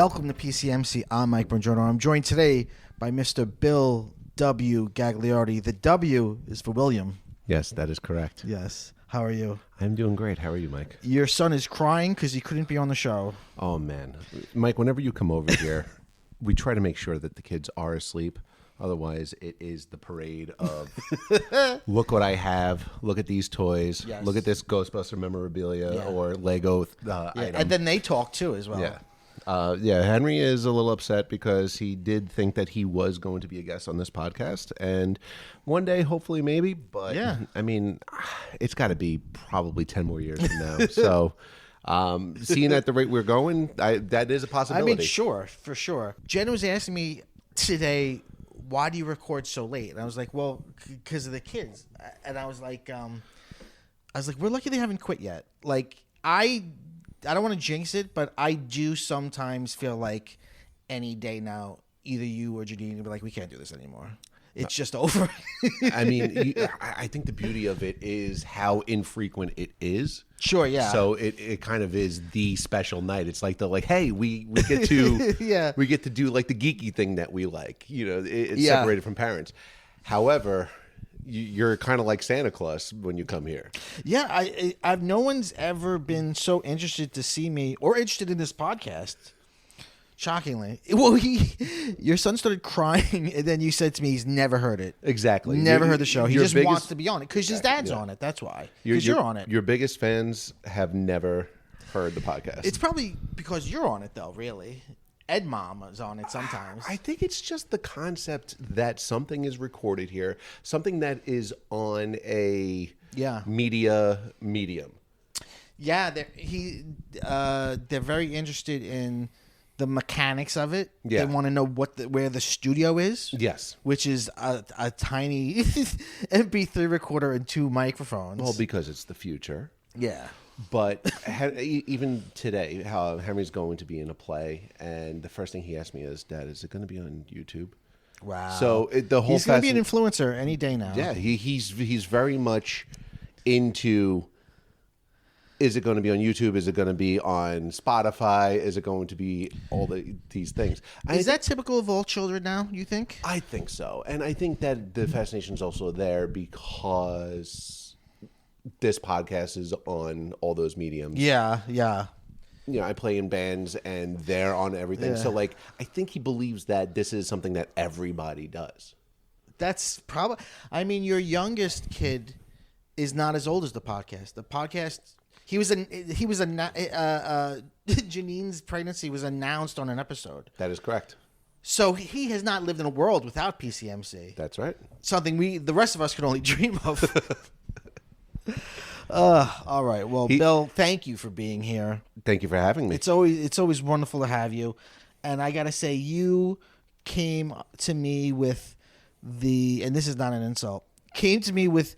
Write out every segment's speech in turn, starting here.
Welcome to PCMC. I'm Mike Bongiorno. I'm joined today by Mr. Bill W. Gagliardi. The W is for William. Yes, that is correct. Yes. How are you? I'm doing great. How are you, Mike? Your son is crying because he couldn't be on the show. Oh, man. Mike, whenever you come over here, we try to make sure that the kids are asleep. Otherwise, it is the parade of, look what I have, look at these toys, Yes. look at this Ghostbuster memorabilia or Lego item. And then they talk too as well. Yeah. Henry is a little upset because he did think that he was going to be a guest on this podcast. And one day, hopefully, maybe. But, Yeah. I mean, it's got to be probably 10 more years from now. So, seeing at the rate we're going, that is a possibility. I mean, sure, for sure. Jen was asking me today, why do you record so late? And I was like, well, because of the kids. And I was like, we're lucky they haven't quit yet. Like, I don't want to jinx it, but I do sometimes feel like any day now, either you or Janine will be like, we can't do this anymore. It's just over. I mean, I think the beauty of it is how infrequent it is. Sure, yeah. So it kind of is the special night. It's like hey, we get to we get to do like the geeky thing that we like. You know, it's separated from parents. However, you're kind of like Santa Claus when you come here. Yeah, I've no one's ever been so interested to see me or interested in this podcast. Shockingly. Well, your son started crying, and then you said to me he's never heard it. Exactly. Never heard the show. He just wants to be on it because his dad's on it. That's why. Because you're on it. Your biggest fans have never heard the podcast. It's probably because you're on it, though, really. Ed Mom is on it sometimes. I think it's just the concept that something is recorded here, something that is on a media medium. Yeah, they're very interested in the mechanics of it. Yeah. They want to know where the studio is. Yes. Which is a tiny MP3 recorder and 2 microphones. Well, because it's the future. Yeah. But even today, how Henry's going to be in a play, and the first thing he asked me is, Dad, is it going to be on YouTube? Wow. So the whole he's going to be an influencer any day now. Yeah, he's very much into, is it going to be on YouTube? Is it going to be on Spotify? Is it going to be all these things? Is that typical of all children now, you think? I think so. And I think that the fascination is also there because this podcast is on all those mediums. Yeah. You know, I play in bands and they're on everything. Yeah. So, like, I think he believes that this is something that everybody does. That's probably, I mean, your youngest kid is not as old as the podcast. The podcast, Janine's pregnancy was announced on an episode. That is correct. So he has not lived in a world without PCMC. That's right. Something the rest of us can only dream of. All right. Well, Bill, thank you for being here. Thank you for having me. It's always wonderful to have you. And I got to say, you came to me with and this is not an insult, came to me with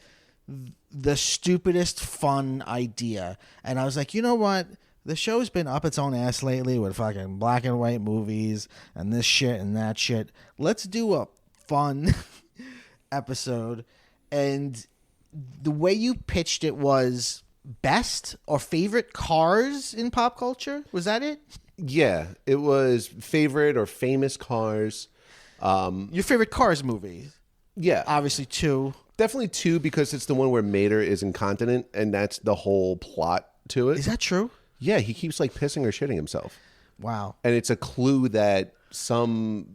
the stupidest fun idea. And I was like, you know what? The show's been up its own ass lately with fucking black and white movies and this shit and that shit. Let's do a fun episode. And the way you pitched it was best or favorite cars in pop culture. Was that it? Yeah, it was favorite or famous cars. Your favorite Cars movie? Yeah. Obviously 2. Definitely 2 because it's the one where Mater is incontinent and that's the whole plot to it. Is that true? Yeah, he keeps like pissing or shitting himself. Wow. And it's a clue that some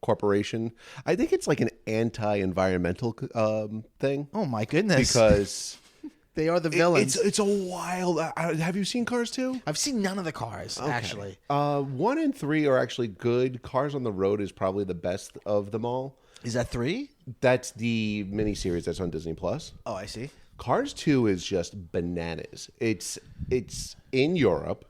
corporation, I think it's like an anti-environmental thing. Oh my goodness. Because they are the villains. It's a wild. Have you seen Cars 2? I've seen none of the Cars, actually. 1 and 3 are actually good. Cars on the Road is probably the best of them all. Is that 3? That's the miniseries that's on Disney Plus. Oh, I see. Cars 2 is just bananas. It's in Europe.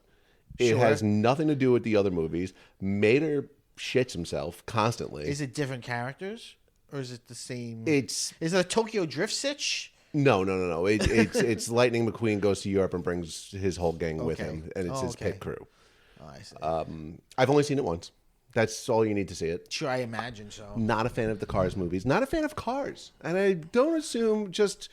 It has nothing to do with the other movies. Mater shits himself constantly. Is it different characters? Or is it the same? Is it a Tokyo Drift sitch? No. It's Lightning McQueen goes to Europe and brings his whole gang with him, and it's his pit crew. Oh, I see. I've only seen it once. That's all you need to see it. Sure, I imagine so. Not a fan of the Cars movies. Not a fan of Cars. And I don't assume just,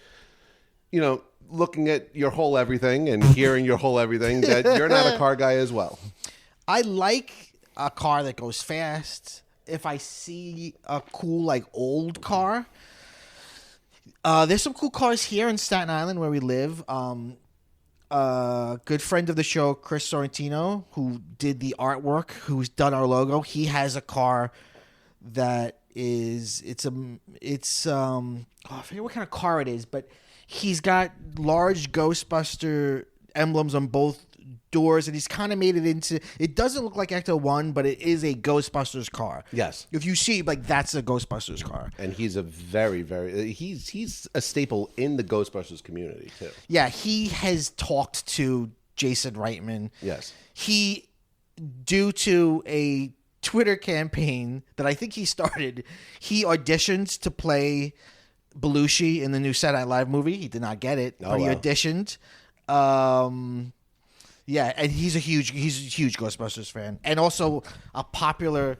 looking at your whole everything and hearing your whole everything that you're not a car guy as well. I like a car that goes fast. If I see a cool, like, old car, there's some cool cars here in Staten Island where we live. Good friend of the show, Chris Sorrentino, who did the artwork, who's done our logo. He has a car that is I forget what kind of car it is, but he's got large Ghostbuster emblems on both doors, and he's kind of made it into. It doesn't look like Ecto 1, but it is a Ghostbusters car. Yes. If you see, like, that's a Ghostbusters car. And he's a he's a staple in the Ghostbusters community too. Yeah, he has talked to Jason Reitman. Yes. He, due to a Twitter campaign that I think he started, he auditioned to play Belushi in the new Saturday Night Live movie. He did not get it, but he auditioned. Yeah, and he's a huge Ghostbusters fan, and also a popular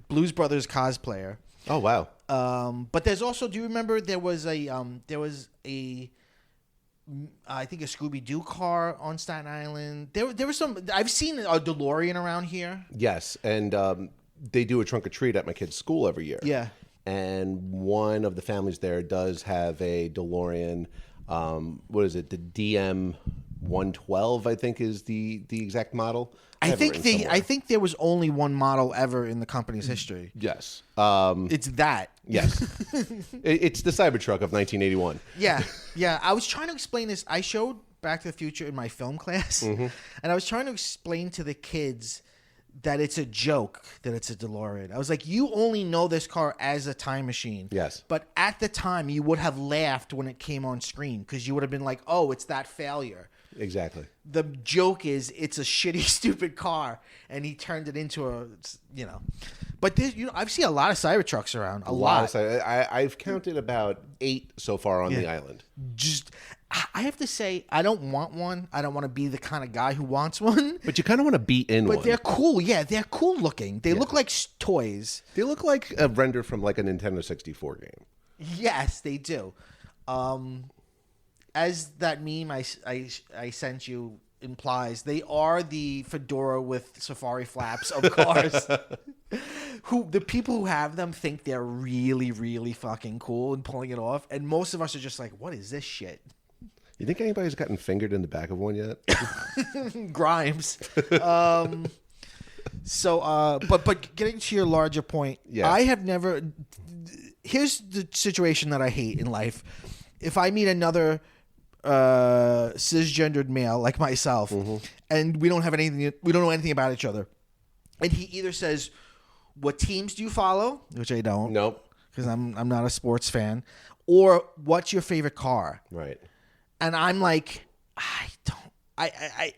Blues Brothers cosplayer. Oh wow! But there's also, do you remember there was a I think a Scooby-Doo car on Staten Island. There was some. I've seen a DeLorean around here. Yes, and they do a trunk or treat at my kid's school every year. Yeah, and one of the families there does have a DeLorean. What is it? The DM 112, I think, is the exact model. I think there was only one model ever in the company's history. Yes, it's that. Yes, it's the Cybertruck of 1981. Yeah. I was trying to explain this. I showed Back to the Future in my film class, and I was trying to explain to the kids that it's a joke that it's a DeLorean. I was like, you only know this car as a time machine. Yes. But at the time, you would have laughed when it came on screen because you would have been like, oh, it's that failure. Exactly. The joke is it's a shitty, stupid car, and he turned it into a, But I've seen a lot of Cybertrucks around. A lot. I've counted about 8 so far on the island. I have to say, I don't want one. I don't want to be the kind of guy who wants one. But you kind of want to be in one. But they're cool. Yeah, they're cool looking. They look like toys. They look like a render from like a Nintendo 64 game. Yes, they do. As that meme I sent you implies, they are the fedora with safari flaps of cars. The people who have them think they're really, really fucking cool and pulling it off, and most of us are just like, what is this shit? You think anybody's gotten fingered in the back of one yet? Grimes. But getting to your larger point, I have never. Here's the situation that I hate in life. If I meet another cisgendered male like myself, and we don't know anything about each other, and he either says, "What teams do you follow?" which I don't. Nope. Because I'm not a sports fan. Or what's your favorite car? Right. And I'm like, I don't.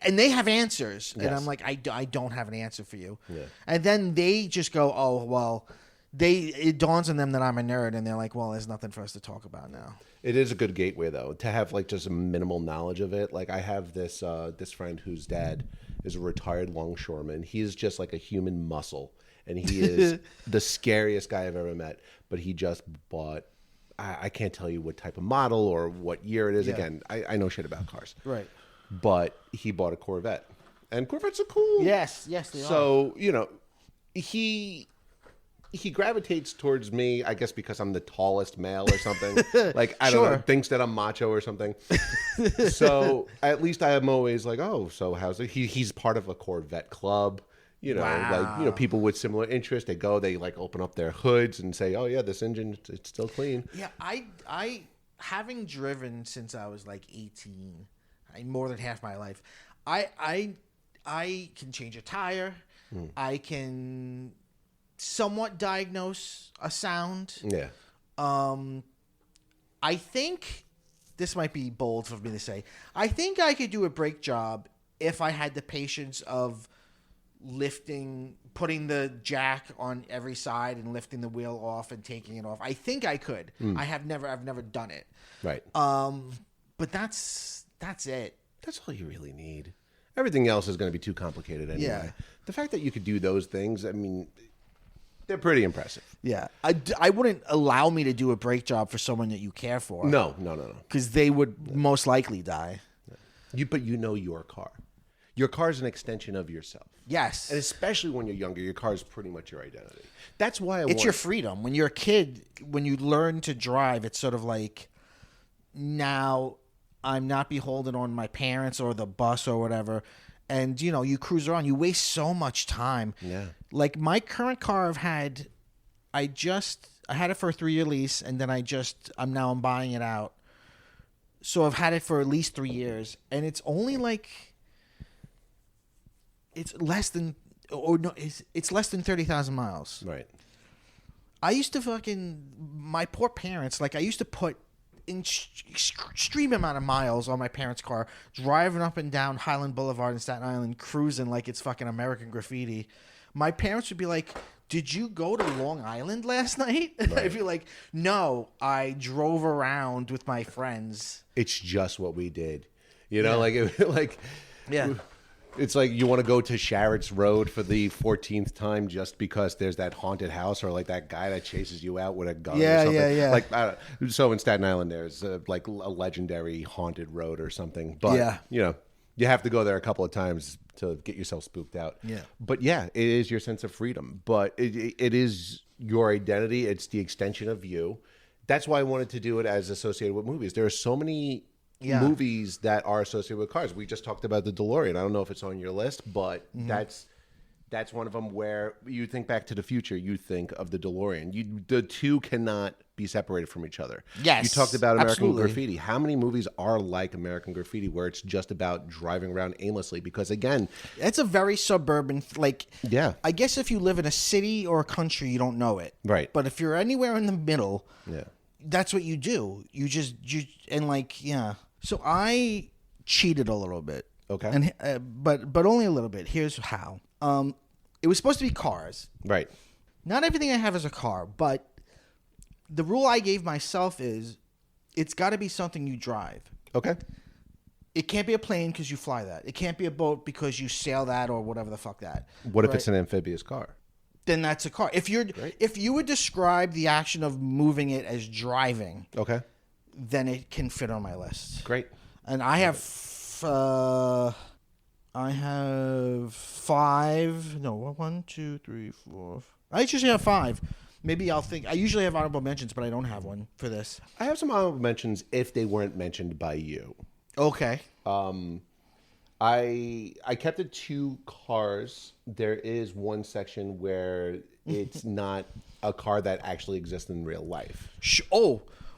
And they have answers, Yes. and I'm like, I don't have an answer for you. Yeah. And then they just go, oh well. It dawns on them that I'm a nerd, and they're like, well, there's nothing for us to talk about now. It is a good gateway, though, to have like just a minimal knowledge of it. Like I have this friend whose dad is a retired longshoreman. He is just like a human muscle, and he is the scariest guy I've ever met. But he just bought. I can't tell you what type of model or what year it is. Yeah. Again, I know shit about cars. Right. But he bought a Corvette, and Corvettes are cool. Yes, they are. So he gravitates towards me, I guess, because I'm the tallest male or something. Like, I don't know, thinks that I'm macho or something. So at least I am always like, oh, so how's it? He's part of a Corvette club. Wow. Like, people with similar interests, they like open up their hoods and say, oh yeah, this engine, it's still clean. Yeah, I having driven since I was like 18, more than half my life, I can change a tire. I can somewhat diagnose a sound. Yeah. I think this might be bold for me to say. I think I could do a brake job if I had the patience of putting the jack on every side and lifting the wheel off and taking it off. I think I could. I've never done it. Right. But that's it. That's all you really need. Everything else is going to be too complicated anyway. Yeah. The fact that you could do those things, I mean, they're pretty impressive. Yeah. I wouldn't allow me to do a brake job for someone that you care for. No. Because they would most likely die. But you know your car. Your car is an extension of yourself. Yes. And especially when you're younger, your car is pretty much your identity. That's why it's your freedom. When you're a kid, when you learn to drive, it's sort of like, now I'm not beholden on my parents or the bus or whatever. And, you know, you cruise around. You waste so much time. Yeah. Like my current car I had it for a 3-year lease, and then I'm buying it out. So I've had it for at least 3 years, and it's only like, it's less than 30,000 miles. Right. I used to my poor parents, like I used to put extreme amount of miles on my parents' car, driving up and down Highland Boulevard in Staten Island, cruising like it's fucking American Graffiti. My parents would be like, "Did you go to Long Island last night?" Right. I'd be like, "No, I drove around with my friends." It's just what we did, you know, yeah. It's like you want to go to Sharrett's Road for the 14th time just because there's that haunted house or like that guy that chases you out with a gun. Yeah, or something. yeah. Like, so in Staten Island, there's like a legendary haunted road or something. But, you know, you have to go there a couple of times to get yourself spooked out. Yeah. But yeah, it is your sense of freedom. But it is your identity. It's the extension of you. That's why I wanted to do it as associated with movies. There are so many movies that are associated with cars. We just talked about the DeLorean. I don't know if it's on your list, but that's one of them where you think Back to the Future, you think of the DeLorean. The two cannot be separated from each other. Yes, you talked about American absolutely. Graffiti. How many movies are like American Graffiti where it's just about driving around aimlessly? Because again, it's a very suburban, I guess if you live in a city or a country, you don't know it. Right. But if you're anywhere in the middle, that's what you do. So I cheated a little bit. Okay. And but only a little bit. Here's how. It was supposed to be cars. Right. Not everything I have is a car, but the rule I gave myself is it's got to be something you drive. Okay. It can't be a plane because you fly that. It can't be a boat because you sail that or whatever the fuck that. What if it's an amphibious car? Then that's a car. If you would describe the action of moving it as driving, okay, then it can fit on my list. Great. And I have 5. No, 1, 2, 3, 4. I usually have 5. Maybe I'll think. I usually have honorable mentions, but I don't have one for this. I have some honorable mentions if they weren't mentioned by you. Okay. I kept it 2 cars. There is one section where it's not a car that actually exists in real life.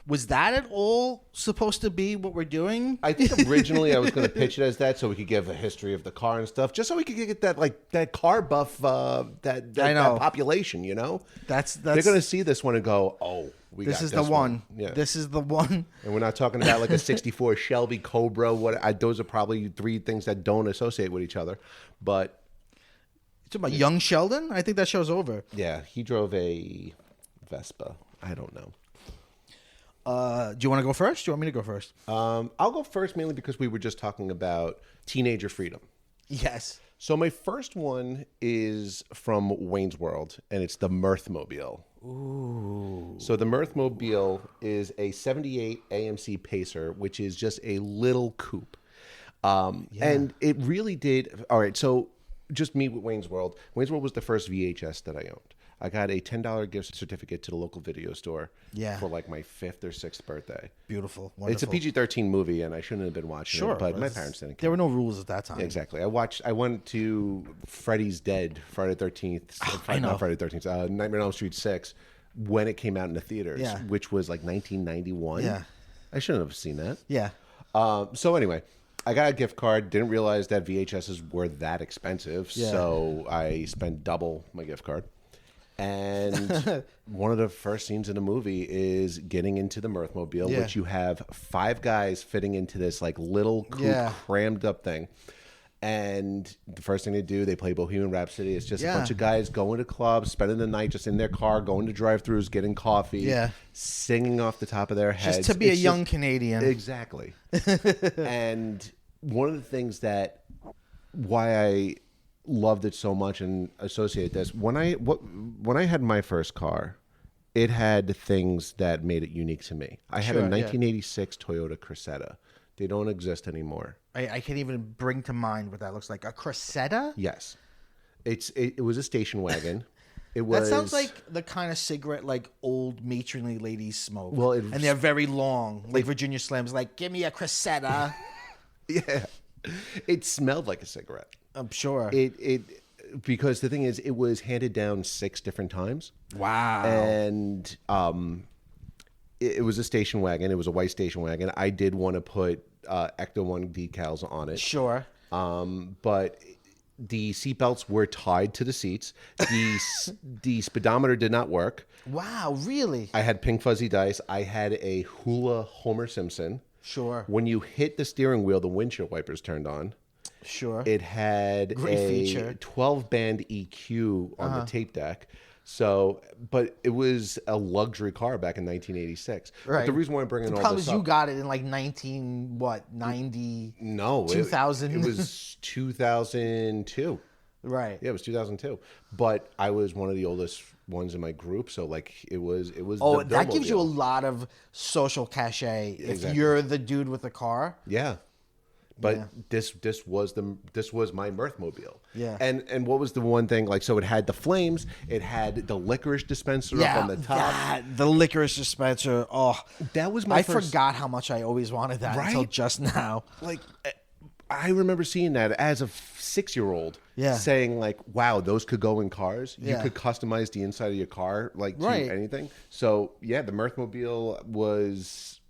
Was that at all supposed to be what we're doing? I think originally I was going to pitch it as that so we could give a history of the car and stuff, just so we could get that car buff, that population, you know? That's They're going to see this one and go, oh, this is the one. Yeah. This is the one. And we're not talking about like a 64 Shelby Cobra. Those are probably 3 things that don't associate with each other. But you talking about Young Sheldon? I think that show's over. Yeah, he drove a Vespa. I don't know. Do you want to go first? Do you want me to go first? I'll go first mainly because we were just talking about teenager freedom. Yes. So my first one is from Wayne's World, and it's the Mirthmobile. Ooh. So the Mirthmobile is a 78 AMC Pacer, which is just a little coupe. And it really did. All right, so just me with Wayne's World. Wayne's World was the first VHS that I owned. I got a $10 gift certificate to the local video store for like my 5th or 6th birthday. Beautiful. Wonderful. It's a PG-13 movie, and I shouldn't have been watching it, but my parents didn't care. There were no rules at that time. Yeah, exactly. I went to Freddy's Dead, Friday the 13th. Not Friday the 13th. Nightmare on Elm Street 6 when it came out in the theaters, which was like 1991. Yeah. I shouldn't have seen that. Yeah. So anyway, I got a gift card. Didn't realize that VHSs were that expensive, so I spent double my gift card. And one of the first scenes in the movie is getting into the Mirthmobile, which you have 5 guys fitting into this like little coupe crammed up thing. And the first thing they do, they play Bohemian Rhapsody. It's just a bunch of guys going to clubs, spending the night just in their car, going to drive-thrus, getting coffee, singing off the top of their heads. Just to be a young Canadian. Exactly. And one of the things why I loved it so much and associate this, when I had my first car, it had things that made it unique to me. I had a 1986 Toyota Cressida. They don't exist anymore. I can't even bring to mind what that looks like. A Cressetta? Yes. It was a station wagon. It was. That sounds like the kind of cigarette like old matronly ladies smoke. Well, and they're very long, like Virginia Slims. Like, give me a Cressetta. Yeah. It smelled like a cigarette. I'm sure. Because the thing is, it was handed down 6 different times. Wow. And it was a station wagon. It was a white station wagon. I did want to put Ecto 1 decals on it. Sure. But the seatbelts were tied to the seats. The speedometer did not work. Wow, really? I had pink fuzzy dice. I had a hula Homer Simpson. Sure. When you hit the steering wheel, the windshield wipers turned on. Sure. It had a 12-band EQ on the tape deck. So, but it was a luxury car back in 1986. Right. But the reason why I'm bringing all this up... The problem is you got it in like 90... No. 2000? It was 2002. Right. Yeah, it was 2002. But I was one of the oldest ones in my group, so like it was. Oh, that gives you a lot of social cachet if you're the dude with the car. Yeah. But this was my Mirthmobile. Yeah. And what was the one thing, like, so it had the flames, it had the licorice dispenser up on the top. The licorice dispenser. Oh, that was my I forgot how much I always wanted that until just now. Like, I remember seeing that as a 6-year-old. Yeah. Saying like, wow, those could go in cars. You could customize the inside of your car like to anything. So yeah, the Mirthmobile was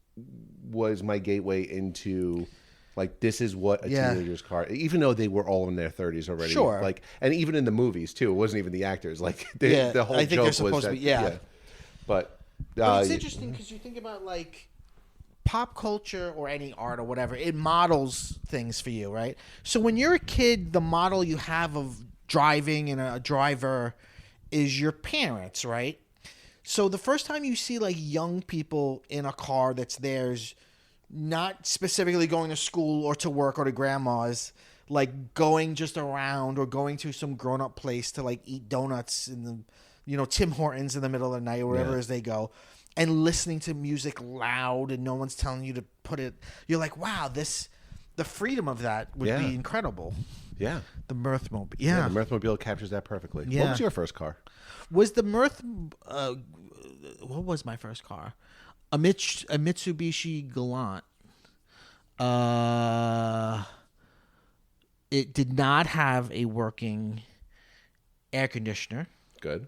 my gateway into like, this is what a teenager's car, even though they were all in their 30s already. Sure. Like, and even in the movies too, it wasn't even the actors. Like the whole joke was that. But it's interesting because you think about like pop culture or any art or whatever, it models things for you, right? So when you're a kid, the model you have of driving and a driver is your parents, right? So the first time you see like young people in a car that's theirs, not specifically going to school or to work or to grandma's, like going just around or going to some grown-up place to like eat donuts in the, Tim Hortons in the middle of the night or wherever as they go, and listening to music loud and no one's telling you to put it. You're like, wow, the freedom of that would be incredible. Yeah. The Mirthmobile. Yeah, the Mirthmobile captures that perfectly. Yeah. What was your first car? Was the what was my first car? A Mitsubishi Galant. It did not have a working air conditioner. Good.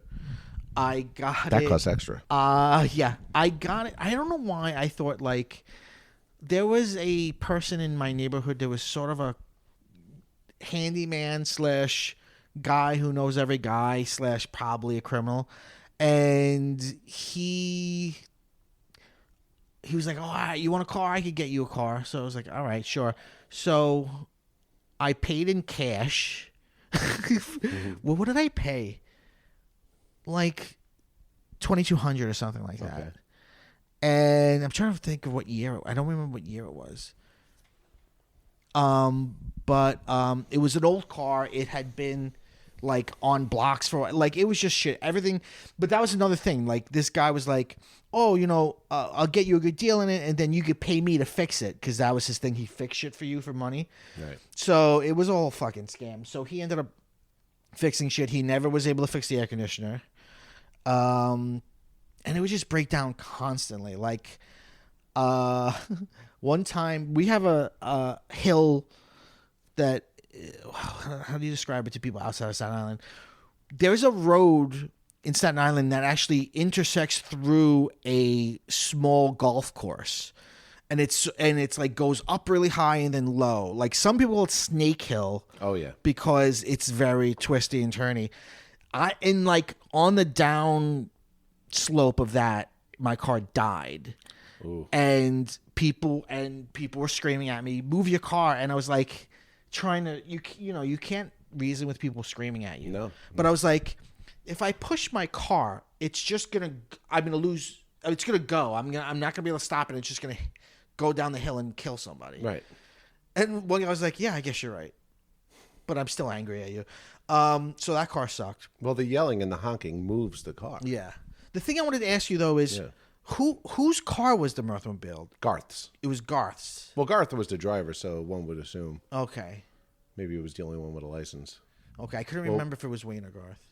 I got it. That costs extra. Yeah, I got it. I don't know why I thought like there was a person in my neighborhood that was sort of a handyman / guy who knows every guy / probably a criminal, and he was like, "Oh, all right, you want a car? I could get you a car." So I was like, "All right, sure." So I paid in cash. Well, what did I pay? Like $2,200 or something like that. Okay. And I'm trying to think of what year. I don't remember what year it was. But it was an old car. It had been like on blocks for like, it was just shit. Everything. But that was another thing. Like this guy was like, "Oh, I'll get you a good deal in it, and then you could pay me to fix it," because that was his thing. He fixed shit for you for money. Right. So it was all fucking scam. So he ended up fixing shit. He never was able to fix the air conditioner. And it would just break down constantly. Like, one time we have a hill that, how do you describe it to people outside of Staten Island? There's a road in Staten Island that actually intersects through a small golf course. And it's like goes up really high and then low. Like some people call it Snake Hill. Oh yeah. Because it's very twisty and turny. On the down slope of that, my car died. Ooh. And people were screaming at me, "Move your car!" And I was like, trying to you can't reason with people screaming at you. No. But I was like, if I push my car, I'm gonna lose. It's gonna go. I'm not gonna be able to stop it. It's just gonna go down the hill and kill somebody. Right. And one guy was like, "Yeah, I guess you're right," but I'm still angry at you. So that car sucked. Well, the yelling and the honking moves the car. Yeah. The thing I wanted to ask you though is, Whose car was the Mirthmobile? Garth's. It was Garth's. Well, Garth was the driver, so one would assume. Okay. Maybe it was the only one with a license. Okay, I couldn't remember if it was Wayne or Garth.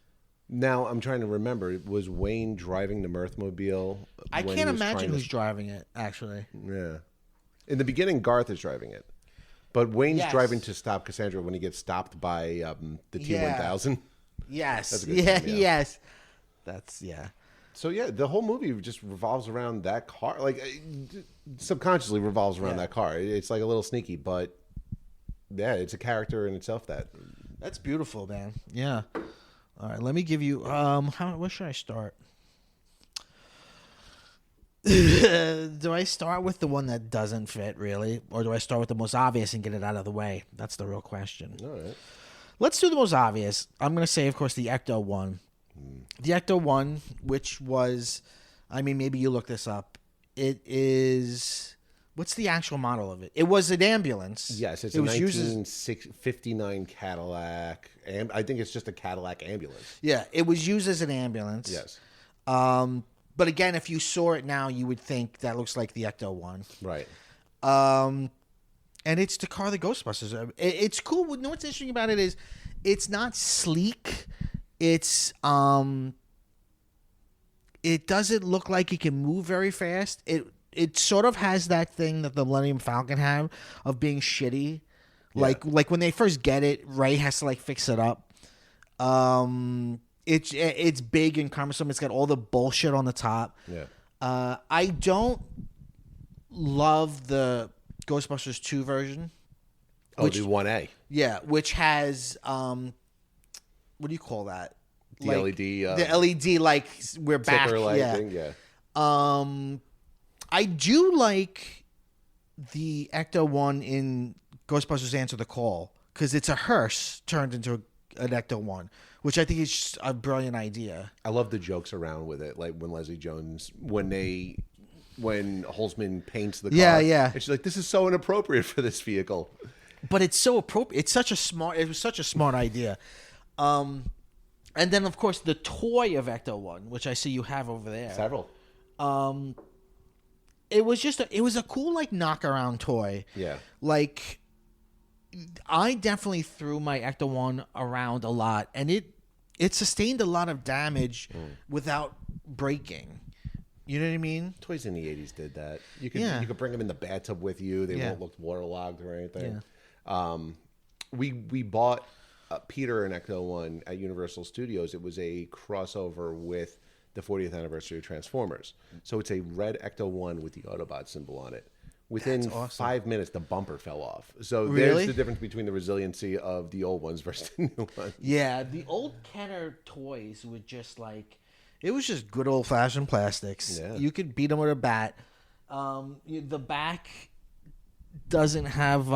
Now I'm trying to remember. Was Wayne driving the Mirthmobile? I can't imagine who's driving it, actually. Yeah. In the beginning, Garth is driving it. But Wayne's driving to stop Cassandra when he gets stopped by the T-1000. Yes. That's a good scene, Yes. That's, So, yeah, the whole movie just revolves around that car. Like, subconsciously revolves around that car. It's like a little sneaky, but, yeah, it's a character in itself that... That's beautiful, man. Yeah. All right, let me give you... where should I start? Do I start with the one that doesn't fit, really? Or do I start with the most obvious and get it out of the way? That's the real question. All right. Let's do the most obvious. I'm going to say, of course, the Ecto one. The Ecto one, which was... I mean, maybe you look this up. It is... What's the actual model of it? It was an ambulance. Yes, it's a 1959 Cadillac. I think it's just a Cadillac ambulance. Yeah, it was used as an ambulance. Yes. But again, if you saw it now, you would think that looks like the Ecto one. Right. And it's the car the Ghostbusters. It's cool. You know what's interesting about it is it's not sleek. It's it doesn't look like it can move very fast. It sort of has that thing that the Millennium Falcon had of being shitty. Yeah. Like when they first get it, Ray has to like fix it up. It's big and cumbersome. It's got all the bullshit on the top. Yeah. I don't love the Ghostbusters 2 version. The 1A. Yeah, which has what do you call that? The LED. The LED, like we're back. Thing, yeah. I do like the Ecto one in Ghostbusters Answer the Call because it's a hearse turned into an Ecto one, which I think is just a brilliant idea. I love the jokes around with it, like when Leslie Jones, when Holzman paints the car. Yeah. And she's like, "This is so inappropriate for this vehicle." But it's so appropriate. It was such a smart idea. And then of course the toy of Ecto one, which I see you have over there. Several. It was a cool like knock around toy. Yeah. Like I definitely threw my Ecto one around a lot, and it sustained a lot of damage without breaking. You know what I mean? Toys in the 80s did that. You could bring them in the bathtub with you. They won't look waterlogged or anything. Yeah. We bought Peter and Ecto one at Universal Studios. It was a crossover with the 40th anniversary of Transformers. So it's a red Ecto one with the Autobot symbol on it. Within 5 minutes, the bumper fell off. So there's the difference between the resiliency of the old ones versus the new ones. Yeah, the old Kenner toys were just like, it was just good old fashioned plastics. Yeah. You could beat them with a bat. The back doesn't have,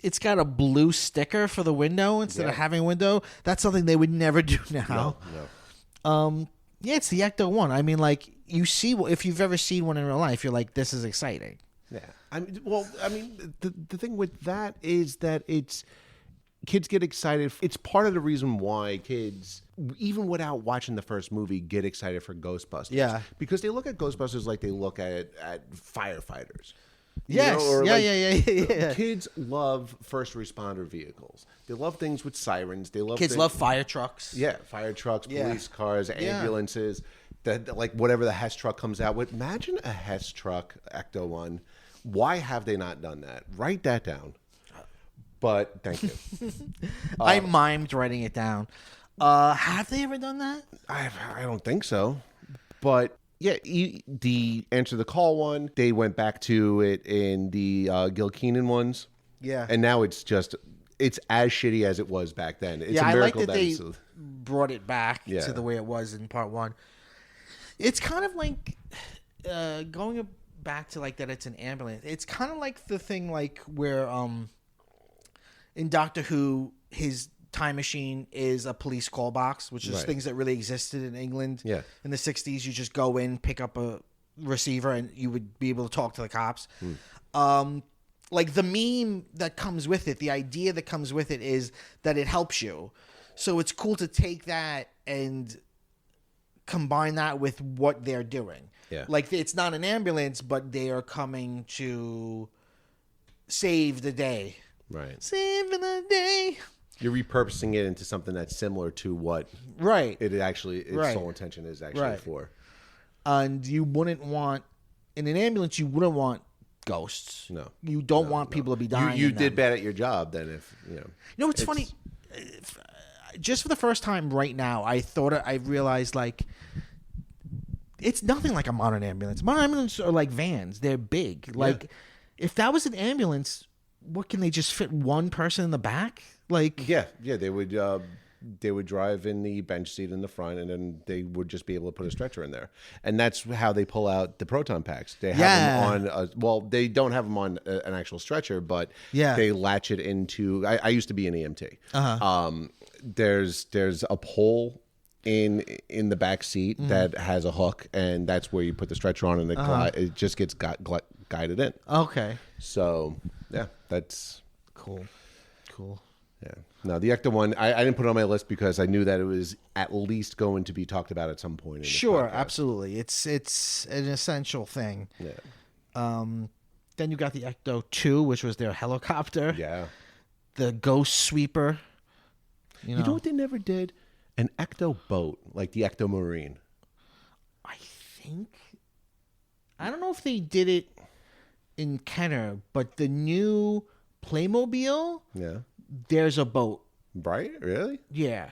it's got a blue sticker for the window instead of having a window. That's something they would never do now. No. Yeah, it's the Ecto one. I mean, like, you see, if you've ever seen one in real life, you're like, this is exciting. Yeah. The thing with that is that kids get excited. It's part of the reason why kids, even without watching the first movie, get excited for Ghostbusters. Yeah. Because they look at Ghostbusters like they look at firefighters. Yes. Yeah. Kids love first responder vehicles. They love things with sirens. Kids love fire trucks. Yeah, fire trucks, police cars, ambulances. That like whatever the Hess truck comes out with. Imagine a Hess truck, Ecto one. Why have they not done that? Write that down. But thank you. I mimed writing it down. Have they ever done that? I don't think so. But yeah, the Answer the Call one, they went back to it in the Gil Kenan ones. Yeah. And now it's as shitty as it was back then. It's a I miracle like that they brought it back to the way it was in part one. It's kind of like going back to like that it's an ambulance. It's kind of like the thing like where in Doctor Who, his time machine is a police call box, which is things that really existed in England in the 60s. You just go in, pick up a receiver, and you would be able to talk to the cops. Like the meme that comes with it, the idea that comes with it is that it helps you. So it's cool to take that and combine that with what they're doing. Yeah. Like, it's not an ambulance, but they are coming to save the day. Right. Saving the day. You're repurposing it into something that's similar to what it actually, its sole intention is actually for. And you wouldn't want, in an ambulance, you wouldn't want ghosts. No. You don't want people to be dying. You did bad at your job then if, You know, it's funny. Just for the first time right now, I realized, like, it's nothing like a modern ambulance. Modern ambulances are like vans. They're big. Like, if that was an ambulance, what, can they just fit one person in the back? Like, yeah, they would drive in the bench seat in the front, and then they would just be able to put a stretcher in there. And that's how they pull out the proton packs. They have them on they don't have them on an actual stretcher, but they latch it into. I used to be an EMT. There's a pole in the back seat that has a hook, and that's where you put the stretcher on, and it just gets guided in. Okay. So yeah, that's cool. Yeah. No, the Ecto one, I didn't put it on my list because I knew that it was at least going to be talked about at some point. Sure, absolutely. It's an essential thing. Yeah. Then you got the Ecto 2, which was their helicopter. Yeah. The Ghost Sweeper. You know what they never did? An Ecto boat, like the Ecto Marine. I don't know if they did it in Kenner, but the new Playmobil, there's a boat. Right? Really? Yeah.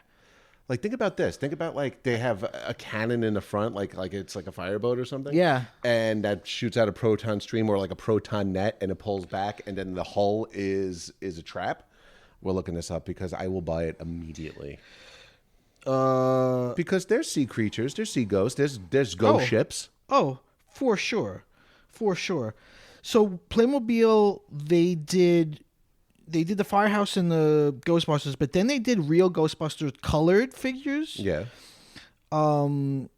Like, think about this. Think about, like, they have a cannon in the front, like it's like a fireboat or something. Yeah. And that shoots out a proton stream or like a proton net, and it pulls back, and then the hull is a trap. We're looking this up because I will buy it immediately. Because there's sea creatures, there's sea ghosts, there's ghost ships. Oh, for sure. So Playmobil, they did the Firehouse and the Ghostbusters, but then they did real Ghostbusters colored figures. Yeah. And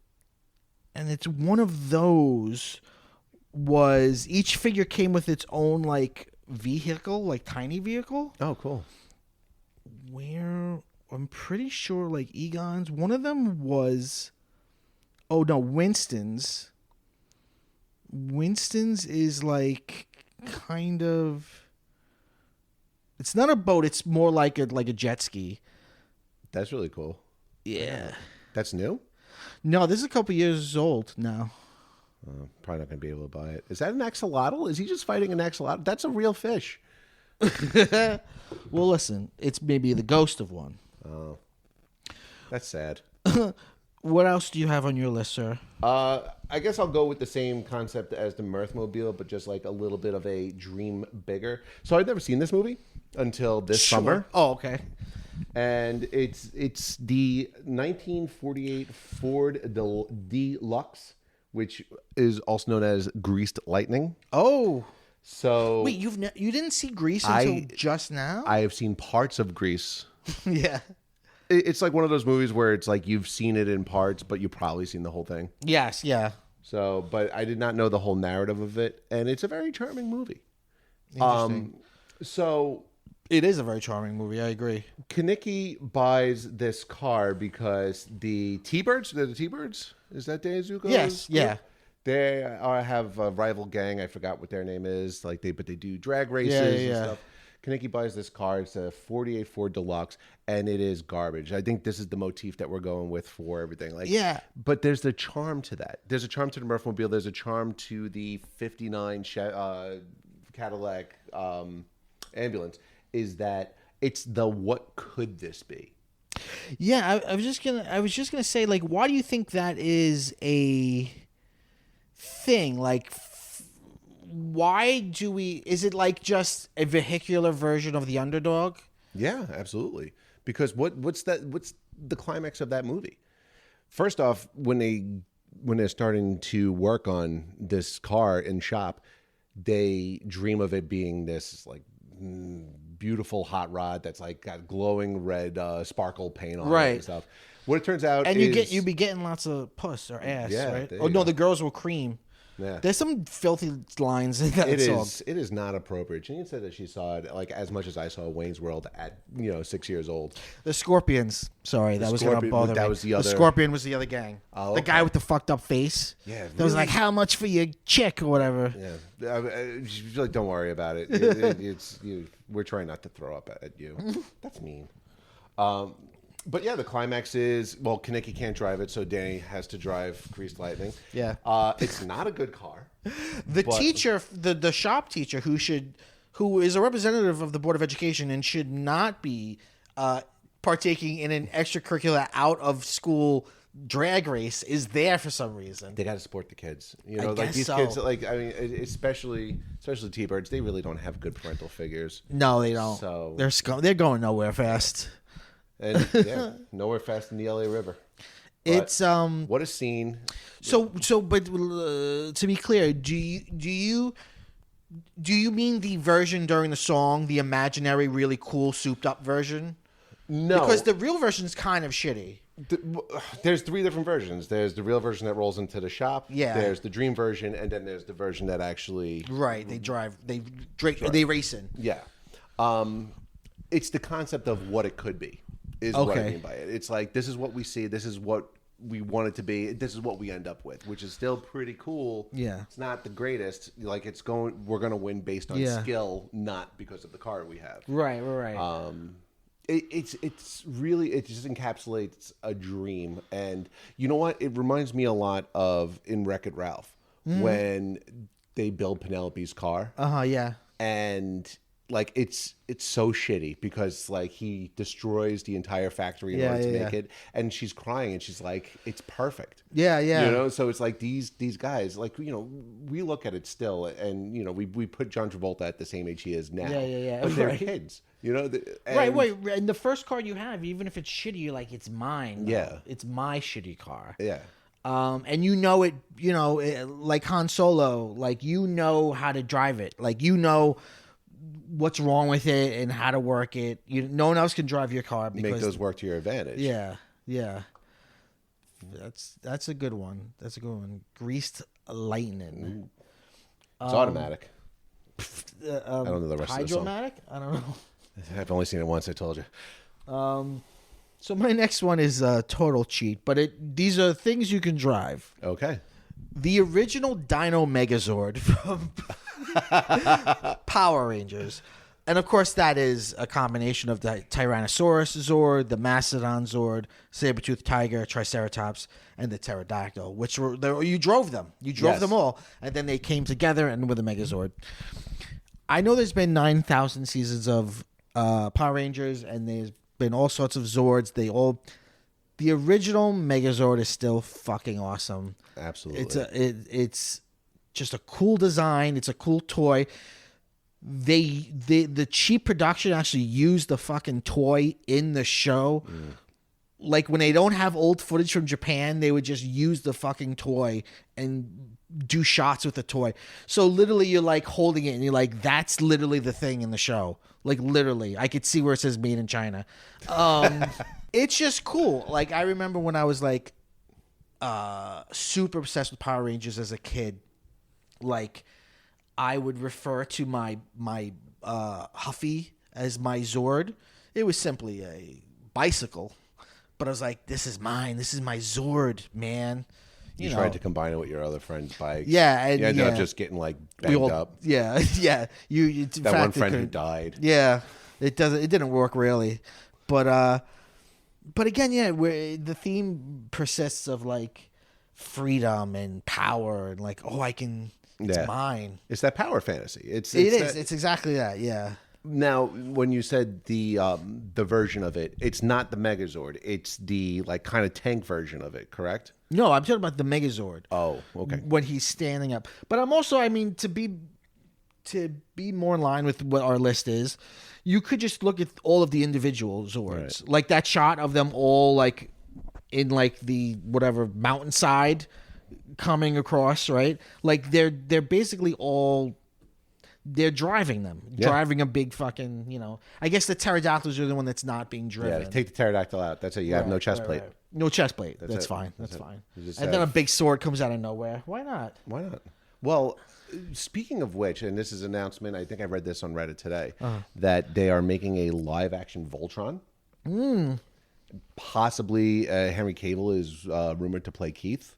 it's one of those was each figure came with its own like vehicle, like tiny vehicle. Oh, cool. Where I'm pretty sure like Egon's, one of them was Winston's. Winston's is like kind of, it's not a boat, it's more like a jet ski. That's really cool. Yeah. That's new? No, this is a couple years old now. Probably not going to be able to buy it. Is that an axolotl? Is he just fighting an axolotl? That's a real fish. Well, listen, it's maybe the ghost of one. Oh, that's sad. What else do you have on your list, sir? I guess I'll go with the same concept as the Mirthmobile, but just like a little bit of a dream bigger. So I'd never seen this movie until this summer. Oh, okay. And it's the 1948 Ford Deluxe, which is also known as Greased Lightning. Oh. So wait, you didn't see Grease until just now? I have seen parts of Grease. Yeah. It's like one of those movies where it's like you've seen it in parts, but you've probably seen the whole thing. Yes, yeah. So, but I did not know the whole narrative of it, and it's a very charming movie. Interesting. So it is a very charming movie. I agree. Kaneki buys this car because the T-Birds, is that Daizuko's? Yes, yeah. They have a rival gang. I forgot what their name is. But they do drag races and stuff. Kaneki buys this car. It's a 48 Ford Deluxe, and it is garbage. I think this is the motif that we're going with for everything. But there's the charm to that. There's a charm to the Mirthmobile. There's a charm to the 59 Cadillac ambulance. Is that it's the what could this be? Yeah, I was just gonna say, like, why do you think that is a thing? Like, why do we? Is it like just a vehicular version of the underdog? Yeah, absolutely. Because what's the climax of that movie? First off, when they're starting to work on this car in shop, they dream of it being this like beautiful hot rod that's like got glowing red sparkle paint on it and stuff. What it turns out and you be getting lots of puss or ass, right? Oh no, the girls will cream. Yeah. There's some filthy lines in that song. It is not appropriate. Janine said that she saw it like as much as I saw Wayne's World at 6 years old. The Scorpions. Sorry, that was going to bother me. That was the other. The Scorpion was the other gang. Oh, okay. The guy with the fucked up face. Yeah. That really? was like, how much for your chick or whatever. Yeah. She's like, don't worry about it. We're trying not to throw up at you. That's mean. But yeah, the climax is, well, Kaneki can't drive it, so Danny has to drive Greased Lightning. Yeah. It's not a good car. Teacher, the shop teacher who is a representative of the Board of Education and should not be partaking in an extracurricular out of school drag race is there for some reason. They got to support the kids. These kids, especially T-Birds, they really don't have good parental figures. No, they don't. So they're going nowhere fast. And nowhere fast in the LA River. But it's what a scene. But to be clear, do you mean the version during the song, the imaginary, really cool, souped up version? No, because the real version is kind of shitty. There's 3 different versions. There's the real version that rolls into the shop. Yeah. There's the dream version, and then there's the version that actually they race in. Yeah. It's the concept of what it could be. Is what I mean by it. It's like, this is what we see. This is what we want it to be. This is what we end up with, which is still pretty cool. Yeah. It's not the greatest. Like, we're going to win based on skill, not because of the car we have. Right. It just encapsulates a dream. And you know what? It reminds me a lot of in Wreck-It Ralph when they build Penelope's car. Yeah. And like it's so shitty because like he destroys the entire factory in order to make it, and she's crying and she's like, it's perfect. Yeah. So it's like these guys, like, we look at it still, and we put John Travolta at the same age he is now. But they're kids. Wait. And the first car you have, even if it's shitty, you're like, it's mine. Yeah. It's my shitty car. Yeah. And like Han Solo, like, how to drive it. Like, what's wrong with it and how to work it. No one else can drive your car. Make those work to your advantage. Yeah. That's a good one. Greased Lightning. It's automatic. I don't know the rest of the song. Hydromatic? I don't know. I've only seen it once, I told you. So my next one is a total cheat, but these are things you can drive. Okay. The original Dino Megazord from Power Rangers. And of course, that is a combination of the Tyrannosaurus Zord, the Mastodon Zord, Saber-toothed Tiger, Triceratops, and the Pterodactyl, which you drove them. You drove them all. And then they came together and with a Megazord. I know there's been 9,000 seasons of Power Rangers, and there's been all sorts of Zords. The original Megazord is still fucking awesome. Absolutely. It's just a cool design. It's a cool toy. The cheap production actually used the fucking toy in the show. Like, when they don't have old footage from Japan, they would just use the fucking toy and do shots with the toy. So literally, you're like holding it and you're like, that's literally the thing in the show. Like, literally, I could see where it says made in China. It's just cool. Like, I remember when I was like super obsessed with Power Rangers as a kid. Like, I would refer to my Huffy as my Zord. It was simply a bicycle, but I was like, this is mine. This is my Zord, man. You tried to combine it with your other friend's bike. Yeah, and you ended up just getting like banged up. Yeah. You that one friend who died. Yeah, it didn't work really, but again, the theme persists of like freedom and power and like, it's mine. It's that power fantasy. It's exactly that. Yeah. Now, when you said the version of it, it's not the Megazord. It's the like kind of tank version of it, correct? No, I'm talking about the Megazord. Oh, okay. When he's standing up, but I'm also, to be more in line with what our list is, you could just look at all of the individual Zords, right. Like that shot of them all like in like the whatever mountainside coming across, right? Like they're basically all. They're driving them. Yeah. Driving a big fucking, I guess the pterodactyls are the one that's not being driven. Yeah, take the pterodactyl out. That's it. You have no chest plate. Right. No chest plate. That's fine. That's fine. And then a big sword comes out of nowhere. Why not? Why not? Well, speaking of which, and this is an announcement, I think I read this on Reddit today, that they are making a live-action Voltron. Possibly Henry Cavill is rumored to play Keith.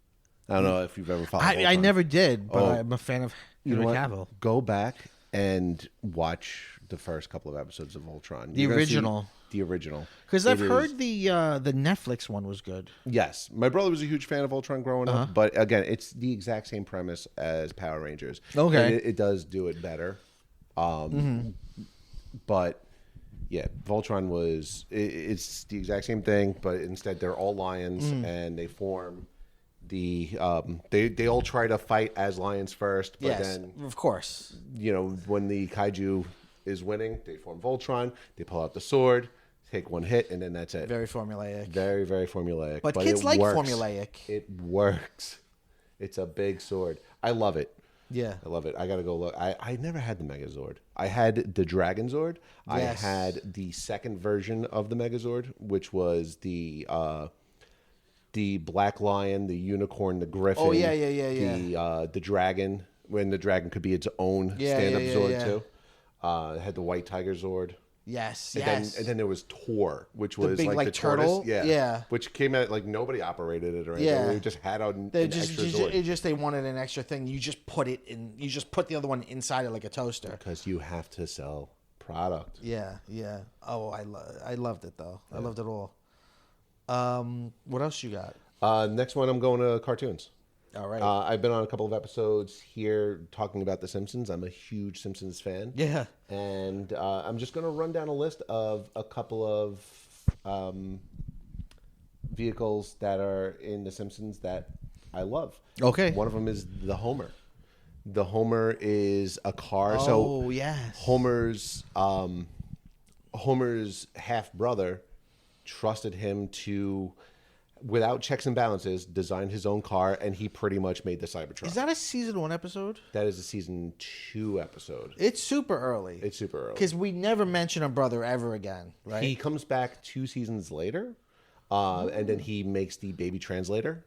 I don't know if you've ever followed Voltron. I never did, but I'm a fan of Henry Cavill. Go back and watch the first couple of episodes of Voltron. The original. The original. Because I've heard the Netflix one was good. Yes. My brother was a huge fan of Voltron growing up. But again, it's the exact same premise as Power Rangers. Okay. And it does do it better. But yeah, Voltron it's the exact same thing, but instead they're all lions and they form they all try to fight as lions first, but then of course, when the kaiju is winning, they form Voltron, they pull out the sword, take one hit, and then that's it. Very formulaic. Very, very formulaic. But kids like formulaic. It works. It's a big sword. I love it. Yeah. I love it. I gotta go look. I never had the Megazord. I had the Dragon Zord. Yes. I had the second version of the Megazord, which was the Black Lion, the Unicorn, the Griffin. Oh yeah. The Dragon, when the Dragon could be its own stand-up Zord too. It had the White Tiger Zord. Yes, and then there was Tor, which was the big, like the turtle. Tortoise. Yeah. Which came out like nobody operated it or anything. Yeah. We just had an extra Zord. They wanted an extra thing. You just put it in. You just put the other one inside it like a toaster. Because you have to sell product. Yeah. Oh, I loved it though. Yeah. I loved it all. What else you got? Next one, I'm going to cartoons. All right. I've been on a couple of episodes here talking about The Simpsons. I'm a huge Simpsons fan. Yeah. And I'm just going to run down a list of a couple of vehicles that are in The Simpsons that I love. Okay. One of them is the Homer. The Homer is a car. Oh, yes. Homer's half brother trusted him to, without checks and balances, design his own car, and he pretty much made the Cybertruck. Is that a season 1 episode? That is a season 2 episode. It's super early. Because we never mention a brother ever again, right? He comes back 2 seasons later, and then he makes the baby translator.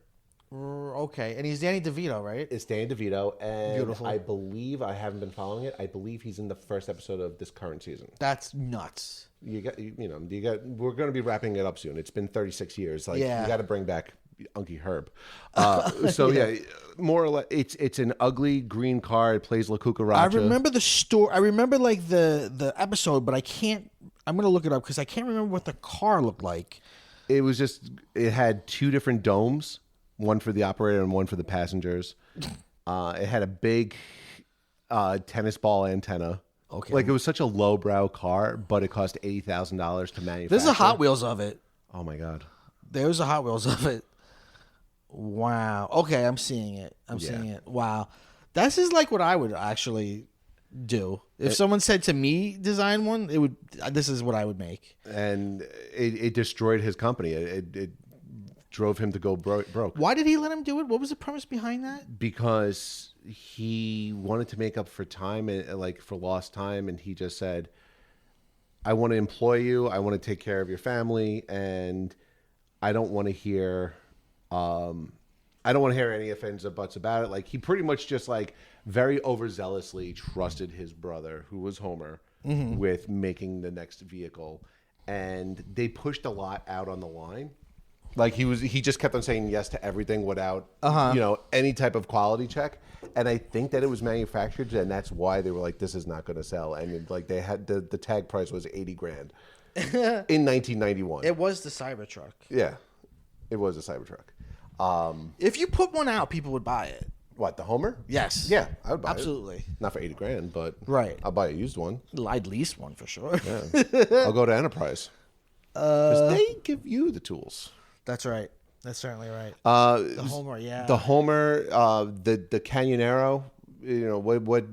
Okay, and he's Danny DeVito, right? It's Danny DeVito, and beautiful. I believe, I haven't been following it, I believe he's in the first episode of this current season. That's nuts. We're going to be wrapping it up soon. It's been 36 years. You got to bring back Unky Herb. More or less, it's an ugly green car. It plays La Cucaracha. I remember the story. I remember like the episode, but I can't. I'm going to look it up because I can't remember what the car looked like. It had 2 different domes. One for the operator and one for the passengers. It had a big tennis ball antenna. Okay. Like, it was such a lowbrow car, but it cost $80,000 to manufacture. There's a Hot Wheels of it. Oh, my God. There's a Hot Wheels of it. Wow. Okay, I'm seeing it. Seeing it. Wow. This is like what I would actually do. If someone said to me, design one, this is what I would make. And it destroyed his company. It drove him to go broke. Why did he let him do it? What was the premise behind that? Because he wanted to make up for time, like for lost time, and he just said, I want to employ you, I want to take care of your family, and I don't want to hear any offense or buts about it. Like, he pretty much just like very overzealously trusted his brother, who was Homer, with making the next vehicle, and they pushed a lot out on the line. Like, he just kept on saying yes to everything without any type of quality check. And I think that it was manufactured, and that's why they were like, this is not going to sell. And they had the tag price was $80,000 in 1991. It was the Cybertruck. Yeah, it was a Cybertruck. If you put one out, people would buy it. What, the Homer? Yes. Yeah, I would buy Absolutely. it. Not for $80,000, but right. I'll buy a used one. I'd lease one for sure. Yeah. I'll go to Enterprise. Because they give you the tools. That's right. That's certainly right. The Homer, yeah. The Homer, the Canyonero, what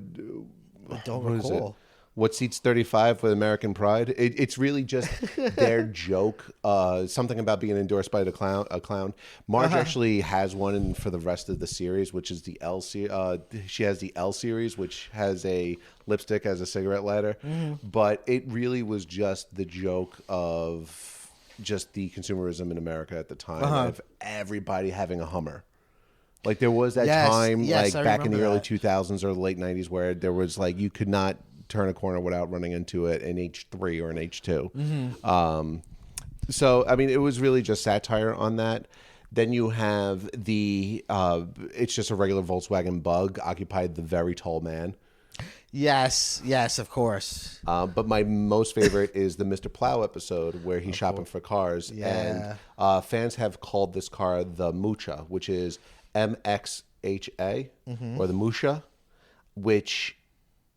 I don't recall. What seats 35 with American Pride? It's really just their joke. Something about being endorsed by a clown. Marge actually has one for the rest of the series, which is the L series. She has the L series, which has a lipstick as a cigarette lighter. But it really was just the joke of just the consumerism in America at the time of everybody having a Hummer. Like there was that time, yes, like I back in the early remember 2000s or late 90s, where there was like you could not turn a corner without running into it in H3 or an H2. Mm-hmm. So I mean, it was really just satire on that. Then you have the it's just a regular Volkswagen Bug occupied the very tall man. Yes, of course. But my most favorite is the Mr. Plow episode where he's shopping for cars. Yeah. And fans have called this car the Mucha, which is MXHA, or the Musha, which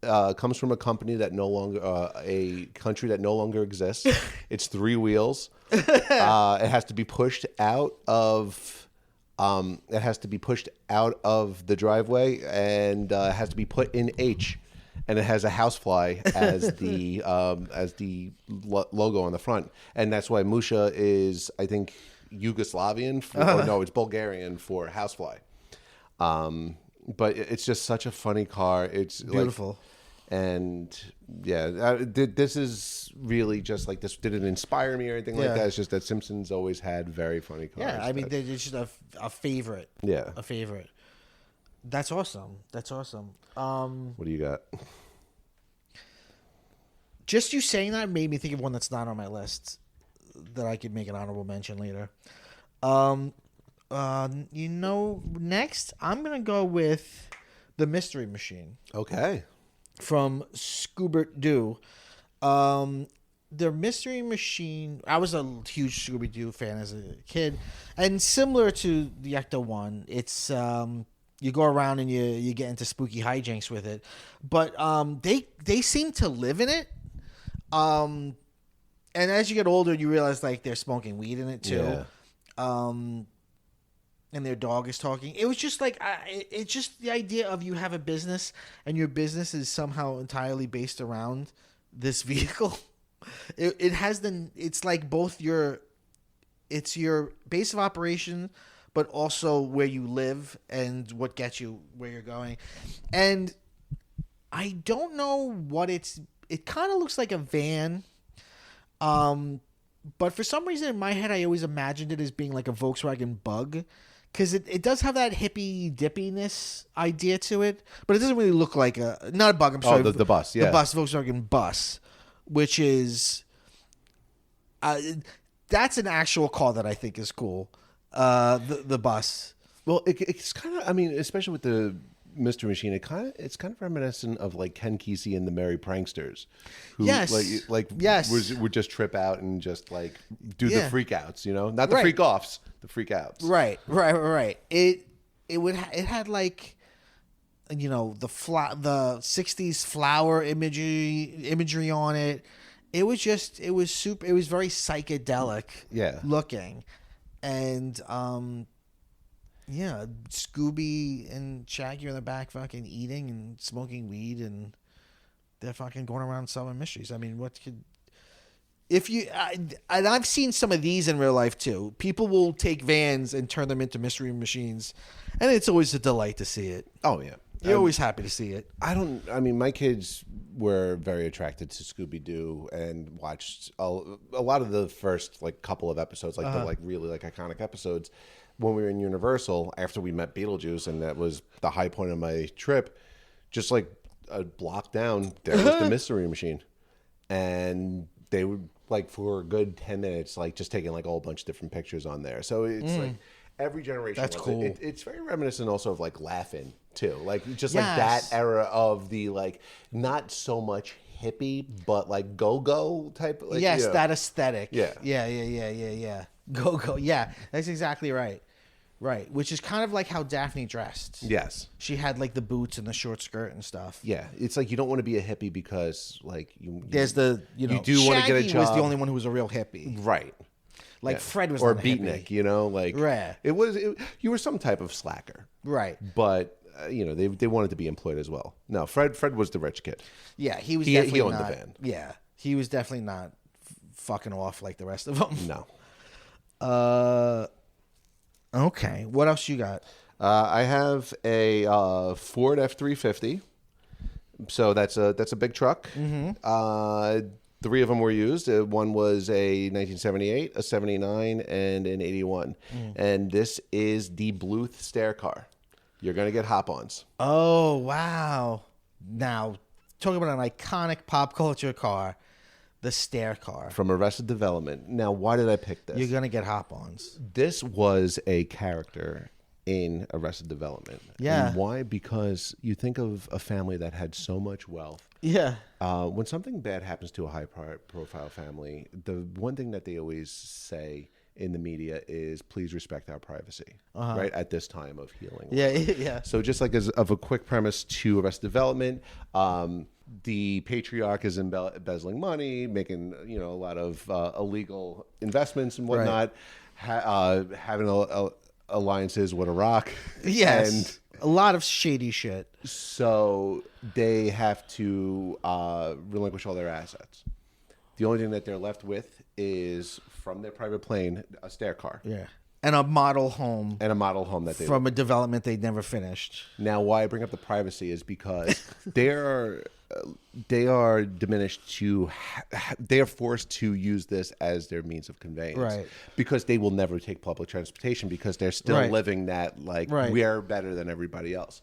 comes from a company that no longer, a country that no longer exists. It's 3 wheels. It has to be pushed out of... it has to be pushed out of the driveway, and it has to be put in H, and it has a housefly as the logo on the front, and that's why Musha is, I think, Yugoslavian or no, it's Bulgarian for housefly. But it's just such a funny car. It's beautiful. And yeah, this is really just like, this didn't inspire me or anything like that. It's just that Simpsons always had very funny cars. Yeah, I mean, it's just a favorite. Yeah. A favorite. That's awesome. What do you got? Just you saying that made me think of one that's not on my list that I could make an honorable mention later. Next, I'm going to go with the Mystery Machine. Okay. From Scooby-Doo. The Mystery Machine, I was a huge Scooby-Doo fan as a kid, and similar to the Ecto one, it's you go around and you get into spooky hijinks with it, but they seem to live in it, and as you get older, you realize like they're smoking weed in it too, and their dog is talking. It was just like it's just the idea of you have a business and your business is somehow entirely based around this vehicle. It's like both it's your base of operation, but also where you live and what gets you where you're going. And I don't know what it kind of looks like a van. But for some reason in my head, I always imagined it as being like a Volkswagen Bug. Because it does have that hippie dippiness idea to it, but it doesn't really look like not a Bug. I'm sorry, the bus, yeah, the bus, Volkswagen Bus, which is that's an actual car that I think is cool. The bus. Well, it's kind of, I mean, especially with the Mystery Machine, it's kind of reminiscent of like Ken Kesey and the Merry Pranksters, who would just trip out and just like do the freak outs, not the freak offs, the freak outs. Right. It had like, the 60s flower imagery on it. It was very psychedelic looking, and Scooby and Shaggy are in the back fucking eating and smoking weed, and they're fucking going around solving mysteries. I mean, and I've seen some of these in real life too. People will take vans and turn them into mystery machines, and it's always a delight to see it. Oh yeah. You're always happy to see it. My kids were very attracted to Scooby-Doo and watched a lot of the first like couple of episodes, like the like really like iconic episodes when we were in Universal after we met Beetlejuice, and that was the high point of my trip. Just like a block down, there was the Mystery Machine, and they would like for a good 10 minutes like just taking like a whole bunch of different pictures on there. So it's like every generation. That's cool. It's very reminiscent also of like Laughing too, like just like that era of the like not so much hippie but like go type. Like, that aesthetic. Yeah. Go. Yeah, that's exactly right. Right, which is kind of like how Daphne dressed. Yes. She had like the boots and the short skirt and stuff. Yeah, it's like you don't want to be a hippie because like you do want to get a job. Was the only one who was a real hippie. Right. Like Fred was or not a beatnik, hippie. like right. You were some type of slacker. Right. But they wanted to be employed as well. No, Fred was the rich kid. Yeah, he was definitely he owned not, the van. Yeah, he was definitely not fucking off like the rest of them. No. Okay, what else you got? I have a Ford F-350. So that's a big truck. Mm-hmm. 3 of them were used. One was a 1978, a 79, and an 81. And this is the Bluth stair car. You're going to get hop-ons. Oh, wow. Now, talking about an iconic pop culture car, the stair car. From Arrested Development. Now, why did I pick this? You're going to get hop-ons. This was a character in Arrested Development. Yeah. And why? Because you think of a family that had so much wealth. Yeah. When something bad happens to a high-profile family, the one thing that they always say in the media is, please respect our privacy, right? At this time of healing. Yeah, yeah. So just like as of a quick premise to Arrested Development, the patriarch is embezzling money, making, a lot of illegal investments and whatnot, having alliances with Iraq. Yes. And a lot of shady shit. so they have to relinquish all their assets. The only thing that they're left with is, from their private plane, a stair car. Yeah. And a model home. And a model home that they from a development they never finished. Now, why I bring up the privacy is because they are diminished to, they are forced to use this as their means of conveyance, right? Because they will never take public transportation because they're still living that we are better than everybody else.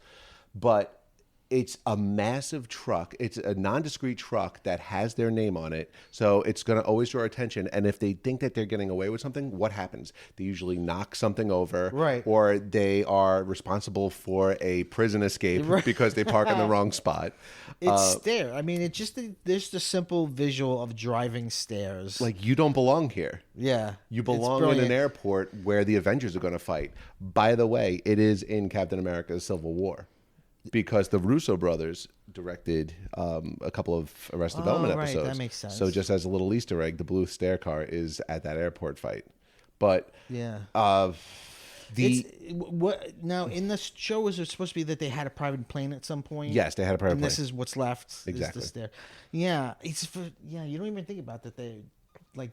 But it's a massive truck. It's a nondescript truck that has their name on it. So it's going to always draw attention. And if they think that they're getting away with something, what happens? They usually knock something over. Right. Or they are responsible for a prison escape because they park in the wrong spot. It's stair. I mean, there's the simple visual of driving stairs. Like, you don't belong here. Yeah. You belong in an airport where the Avengers are going to fight. By the way, it is in Captain America's Civil War. Because the Russo brothers directed a couple of Arrested Development episodes. That makes sense. So just as a little Easter egg, the blue stair car is at that airport fight. But yeah, now in the show, was it supposed to be that they had a private plane at some point? Yes, they had a private plane. And this is what's left. Exactly. Is the stair. Yeah, you don't even think about that.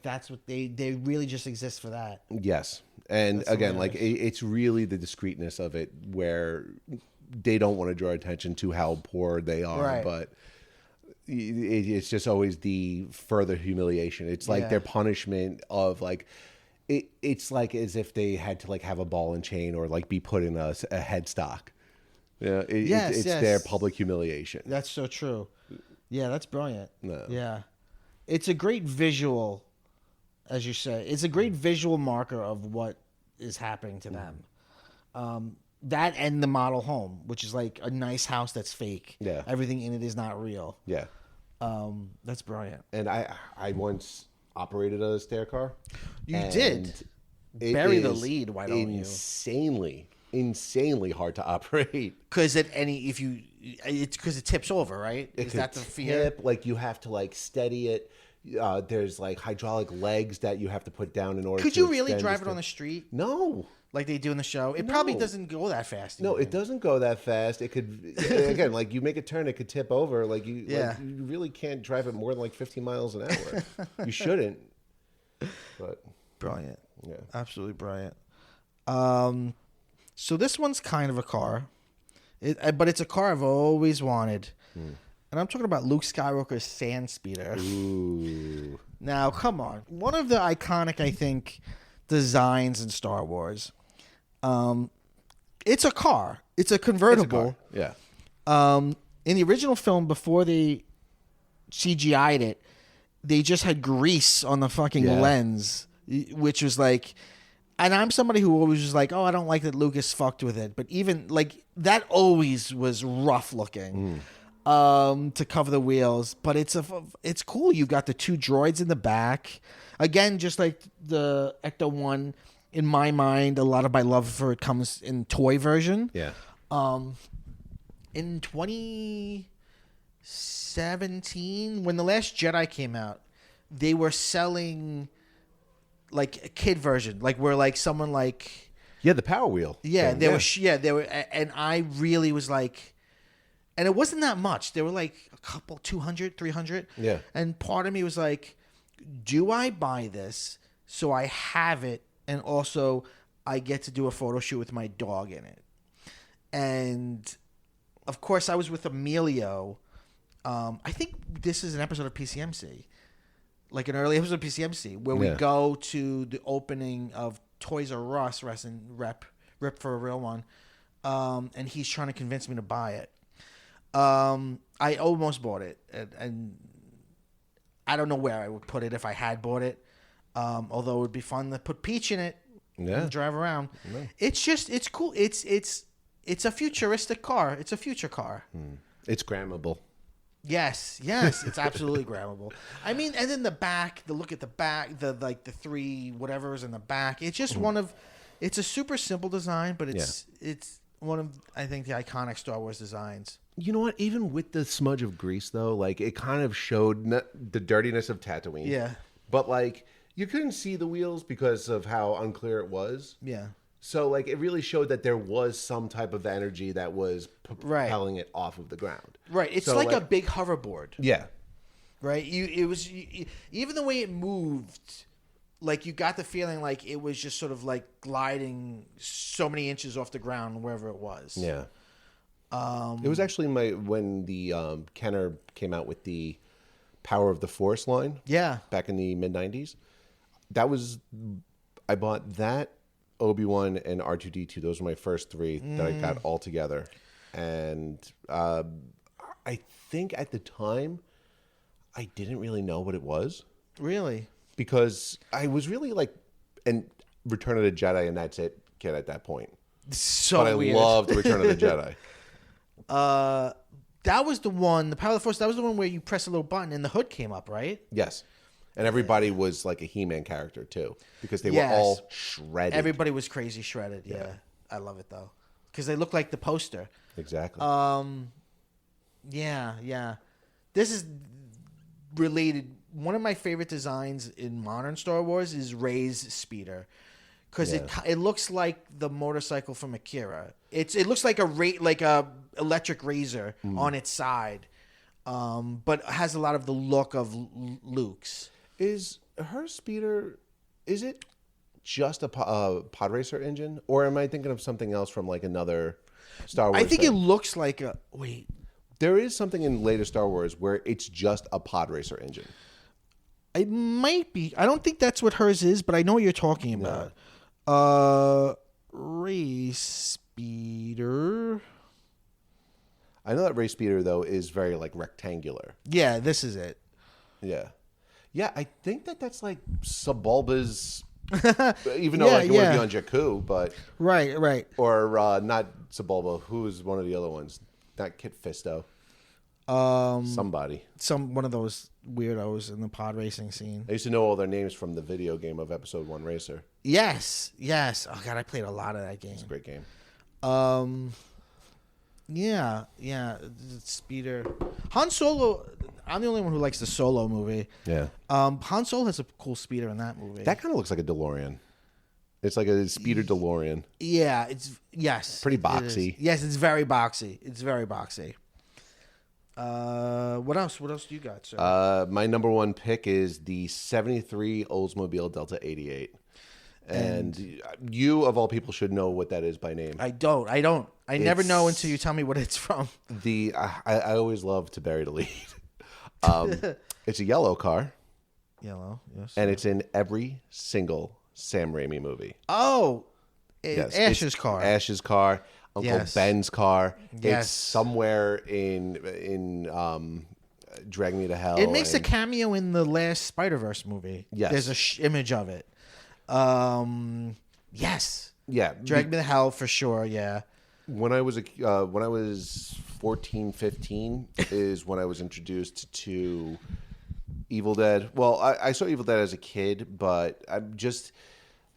That's what they really just exist for that. Yes, and that's again, hilarious. It's really the discreetness of it where they don't want to draw attention to how poor they are, but it's just always the further humiliation. It's like their punishment of it's like as if they had to have a ball and chain or be put in a headstock. It's their public humiliation. That's so true. Yeah, that's brilliant. No. Yeah, it's a great visual, as you say. It's a great visual marker of what is happening to them. That and the model home, which is like a nice house that's fake. Yeah. Everything in it is not real. Yeah. That's brilliant. And I once operated a stair car. You did? Bury the lead, why don't you? Insanely hard to operate. Because because it tips over, right? Is that the fear? You have to steady it. There's hydraulic legs that you have to put down in order to Could you really drive it on the street? No. Like they do in the show? It probably doesn't go that fast. No, it doesn't go that fast. It could, again, you make a turn, it could tip over. You really can't drive it more than 15 miles an hour. You shouldn't. But brilliant. Yeah. Absolutely brilliant. So this one's kind of a car. But it's a car I've always wanted. And I'm talking about Luke Skywalker's Sand Speeder. Ooh. Now, come on. One of the iconic, I think, designs in Star Wars. It's a car. It's a convertible. It's a car. Yeah. In the original film, before they CGI'd it, they just had grease on the fucking lens, which was and I'm somebody who always was I don't like that Lucas fucked with it. But even that always was rough looking. To cover the wheels, but it's cool. You've got the two droids in the back. Again, just like the Ecto 1, in my mind, a lot of my love for it comes in toy version. Yeah. In 2017, when The Last Jedi came out, they were selling a kid version, where someone the Power Wheel. Yeah, they were, and I really was and it wasn't that much. They were a couple, 200, 300. Yeah. And part of me was do I buy this so I have it and also I get to do a photo shoot with my dog in it? And, of course, I was with Emilio. I think this is an episode of PCMC. An early episode of PCMC where we go to the opening of Toys R Us, Rip for a Real One. and he's trying to convince me to buy it. I almost bought it, and I don't know where I would put it if I had bought it. Although it would be fun to put Peach in it and drive around. Yeah. It's cool. It's a futuristic car. It's a future car. It's grammable. Yes, it's absolutely grammable. I mean, and then the look at the back, the three whatever's in the back. It's just it's a super simple design, but it's one of, I think, the iconic Star Wars designs. You know what? Even with the smudge of grease, though, like it kind of showed the dirtiness of Tatooine. Yeah. But like you couldn't see the wheels because of how unclear it was. Yeah. So like it really showed that there was some type of energy that was propelling it off of the ground. Right. It's like a big hoverboard. Yeah. Right. Even the way it moved, like you got the feeling like it was just sort of like gliding so many inches off the ground wherever it was. Yeah. It was actually when the Kenner came out with the Power of the Force line. Yeah. Back in the mid-90s. I bought that, Obi-Wan, and R2-D2. Those were my first three that I got all together. And I think at the time, I didn't really know what it was. Really? Because I was really like, and Return of the Jedi, and that's it, kid, at that point. So weird. I loved Return of the Jedi. That was the one, the Power of the Force, that was the one where you press a little button and the hood came up, right? Yes. And everybody was like a He-Man character, too, because they were all shredded. Everybody was crazy shredded, yeah. I love it, though, because they look like the poster. Exactly. Yeah. This is related. One of my favorite designs in modern Star Wars is Rey's speeder, because it looks like the motorcycle from Akira. It looks like a electric razor on its side, but has a lot of the look of Luke's. Is her speeder? Is it just a pod racer engine, or am I thinking of something else from like another Star Wars? I think it looks like a wait. There is something in later Star Wars where it's just a pod racer engine. It might be. I don't think that's what hers is, but I know what you're talking about. Race speeder. I know that race speeder though is very like rectangular. Yeah, this is it. Yeah. I think that's like Sebulba's. Even though like it would be on Jakku, but right, or not Sebulba. Who is one of the other ones? Not Kit Fisto. Somebody. One of those weirdos in the pod racing scene. I used to know all their names from the video game of Episode 1 Racer. Yes. Oh God, I played a lot of that game. It's a great game. Yeah. Speeder. Han Solo. I'm the only one who likes the Solo movie. Yeah. Han Solo has a cool speeder in that movie. That kind of looks like a DeLorean. It's like a speeder DeLorean. Yeah. Pretty boxy. Yes, it's very boxy. What else? What else do you got, sir? My number one pick is the 73 Oldsmobile Delta 88. And you, of all people, should know what that is by name. I don't. I never know until you tell me what it's from. I always love to bury the lead. It's a yellow car. Yellow, yes. And it's in every single Sam Raimi movie. Oh, yes. Ash's car. Ash's car. Uncle Ben's car. Yes. It's somewhere in Drag Me to Hell. It makes a cameo in the last Spider-Verse movie. Yes. There's a image of it. Yes. Yeah. Drag Me to Hell for sure, yeah. When I was 14, 15 is when I was introduced to Evil Dead. Well, I saw Evil Dead as a kid, but I'm just,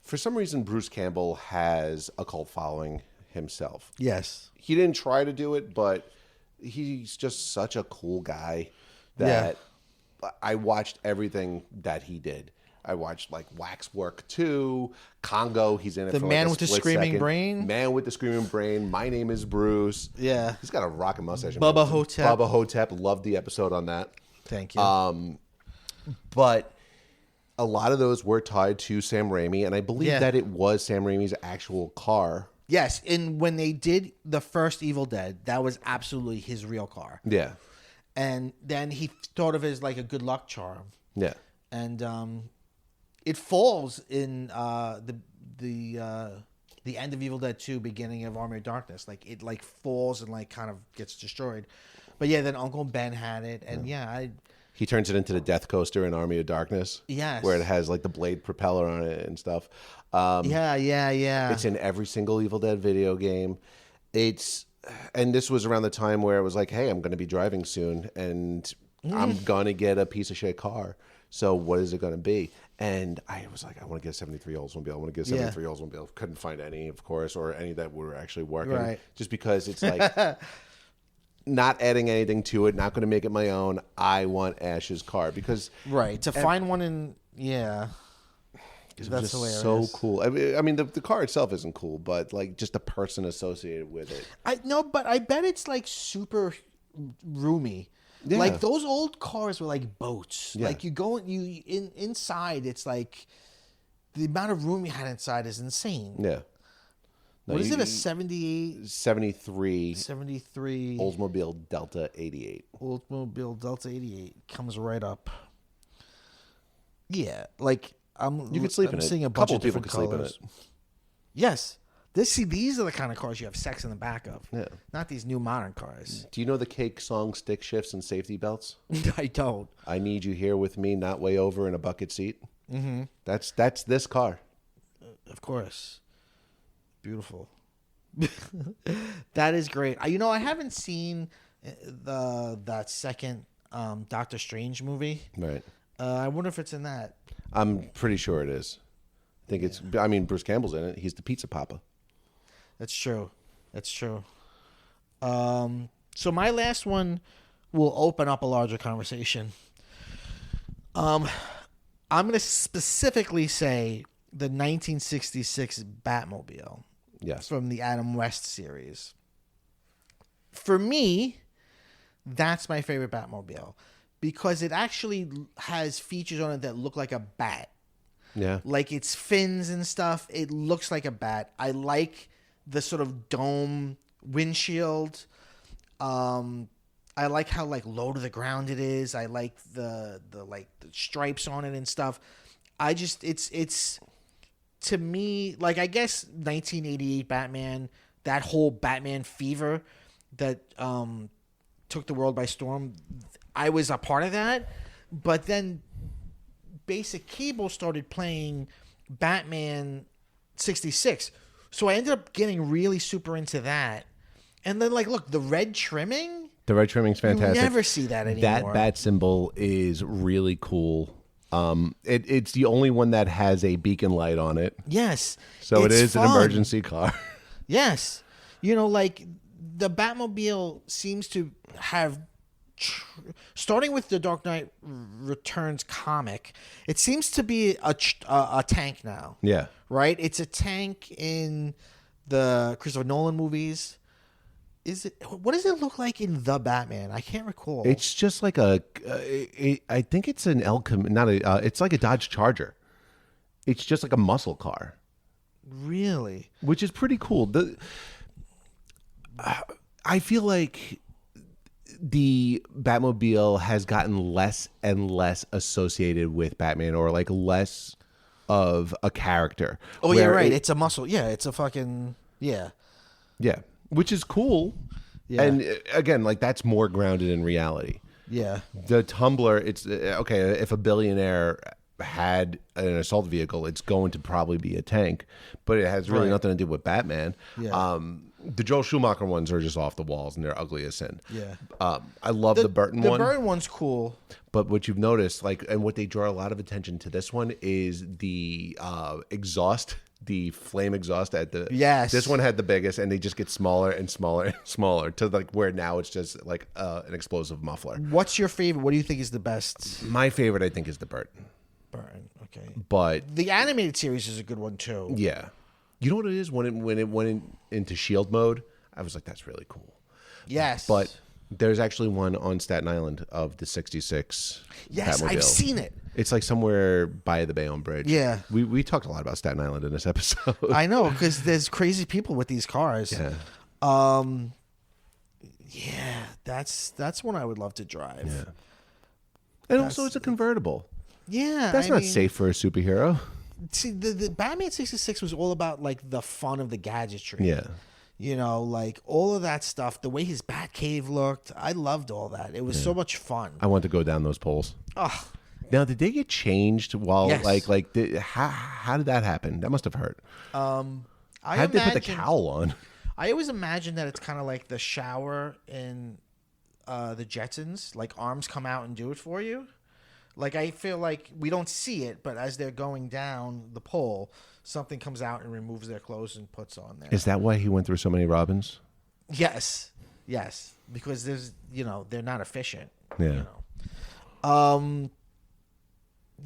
for some reason, Bruce Campbell has a cult following himself. Yes. He didn't try to do it, but he's just such a cool guy that I watched everything that he did. I watched like Waxwork 2, Congo. He's in it. The for Man like with the Screaming second. Brain. Man with the Screaming Brain. My Name is Bruce. Yeah, he's got a rockin' mustache. Bubba Hotep. Bubba Hotep. Loved the episode on that. Thank you. But a lot of those were tied to Sam Raimi, and I believe that it was Sam Raimi's actual car. Yes, and when they did the first Evil Dead, that was absolutely his real car. Yeah, and then he thought of it as like a good luck charm. Yeah, and it falls in the the end of Evil Dead 2, beginning of Army of Darkness. Like it like falls and like kind of gets destroyed. But yeah, then Uncle Ben had it, and he turns it into the Death Coaster in Army of Darkness. Yes, where it has like the blade propeller on it and stuff. Yeah. It's in every single Evil Dead video game. And this was around the time where it was like, hey, I'm going to be driving soon, and I'm going to get a piece of shit car. So what is it going to be? And I was like, I want to get a 73 Oldsmobile. I want to get a 73 Oldsmobile. Couldn't find any, of course, or any that were actually working. Right. Just because it's like not adding anything to it, not going to make it my own. I want Ash's car because to find one in that's hilarious. So cool. I mean, the car itself isn't cool, but like just the person associated with it. But I bet it's like super roomy. Yeah. Like those old cars were like boats. Yeah. Like inside, it's like the amount of room you had inside is insane. Yeah. No, what is it? A 78? 73. 73. Oldsmobile Delta 88. Oldsmobile Delta 88 comes right up. Yeah, like you could sleep in it. Seeing a bunch of people could sleep in it. Yes. These are the kind of cars you have sex in the back of. Yeah. Not these new modern cars. Do you know the Cake song Stick Shifts and Safety Belts? I don't. I need you here with me, not way over in a bucket seat. Mm-hmm. That's this car. Of course. Beautiful. That is great. I haven't seen that second Doctor Strange movie. Right. I wonder if it's in that. I'm pretty sure it is. I think it's. I mean, Bruce Campbell's in it. He's the pizza papa. That's true. So my last one will open up a larger conversation. I'm going to specifically say the 1966 Batmobile. Yes. From the Adam West series. For me, that's my favorite Batmobile because it actually has features on it that look like a bat. Yeah. Like its fins and stuff, it looks like a bat. I like the sort of dome windshield. I like how like low to the ground it is. I like the stripes on it and stuff. It's to me, like, I guess 1988 Batman, that whole Batman fever that took the world by storm, I was a part of that. But then Basic Cable started playing Batman 66. So I ended up getting really super into that. And then, like, look, the red trimming. The red trimming's fantastic. You never see that anymore. That bat symbol is really cool. It's the only one that has a beacon light on it. Yes. So it is fun. An emergency car. Yes. Like the Batmobile seems to have, starting with the Dark Knight Returns comic, it seems to be a tank now. Yeah. Right? It's a tank in the Christopher Nolan movies. What does it look like in The Batman? I can't recall. It's just like I think it's an it's like a Dodge Charger. It's just like a muscle car. Really? Which is pretty cool. I feel like the Batmobile has gotten less and less associated with Batman, or like less of a character. Oh, yeah, right. It's a muscle. Yeah, it's a fucking, yeah. Yeah. Which is cool. Yeah. And again, like that's more grounded in reality. Yeah. The Tumbler, it's okay. If a billionaire had an assault vehicle, it's going to probably be a tank, but it has really nothing to do with Batman. Yeah. The Joel Schumacher ones are just off the walls and they're ugly as sin. Yeah. I love the Burton one. The Burton one's cool. But what you've noticed, like, and what they draw a lot of attention to this one is the exhaust. The flame exhaust at the this one had the biggest, and they just get smaller and smaller and smaller to like where now it's just like an explosive muffler. What's your favorite? What do you think is the best? My favorite, I think, is the Burton. Okay. But the animated series is a good one too. Yeah, you know what it is when it went into shield mode, I was like, that's really cool. Yes, but there's actually one on Staten Island of the '66. Yes, Batmobile. I've seen it. It's like somewhere by the Bayonne Bridge. Yeah. We talked a lot about Staten Island in this episode. I know, because there's crazy people with these cars. Yeah. Yeah, that's one I would love to drive. Yeah. And also it's a convertible. Yeah. That's not safe for a superhero. see, the Batman 66 was all about like the fun of the gadgetry. Yeah. You know, like all of that stuff, the way his Batcave looked, I loved all that. It was so much fun. I want to go down those poles. Oh, Now, did they get changed while Yes. how did that happen? That must have hurt. I How did they put the cowl on? I always imagine that it's kind of like the shower in the Jetsons, like arms come out and do it for you. Like I feel like we don't see it, but as they're going down the pole, something comes out and removes their clothes and puts on there. Is that why he went through so many Robins? Yes, because they're not efficient. Yeah.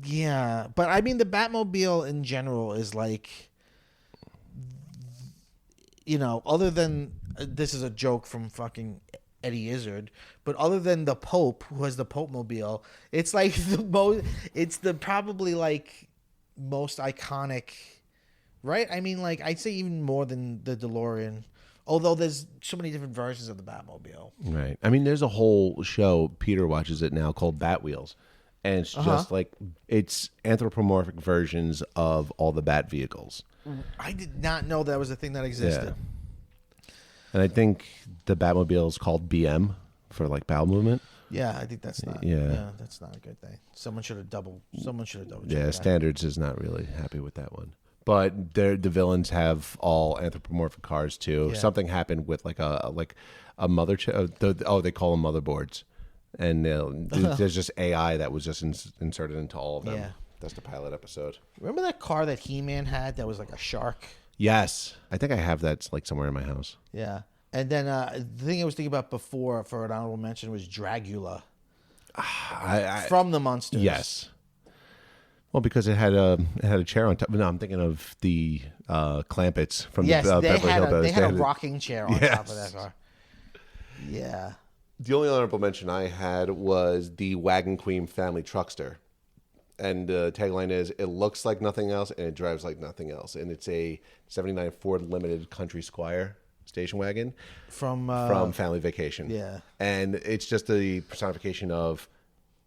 Yeah, but I mean the Batmobile in general is like, other than this is a joke from fucking Eddie Izzard, but other than the Pope, who has the Pope Mobile, it's like it's the probably like most iconic, right? I mean, like I'd say even more than the DeLorean, although there's so many different versions of the Batmobile. Right. I mean, there's a whole show, Peter watches it now, called Bat Wheels. And it's just like, it's anthropomorphic versions of all the Bat vehicles. I did not know that was a thing that existed. Yeah. And I think the Batmobile is called BM for like bowel movement. Yeah, I think that's not. Yeah, that's not a good thing. Someone should have double. Yeah, that. Standards is not really happy with that one. But the villains have all anthropomorphic cars too. Yeah. Something happened with like a mother. They call them motherboards, and there's just AI that was just inserted into all of them. Yeah. That's the pilot episode. Remember that car that He-Man had that was like a shark? Yes, I think I have that like somewhere in my house. Yeah. And then the thing I was thinking about before for an honorable mention was Dragula. From the Munsters. Yes. Well, because it had a chair on top. No, I'm thinking of the Clampets from the Beverly Hillbillies. They had a rocking chair on top of that car. Yeah. The only honorable mention I had was the Wagon Queen family truckster. And the tagline is, it looks like nothing else and it drives like nothing else. And it's a 79 Ford Limited Country Squire station wagon from Family Vacation. Yeah. And it's just the personification of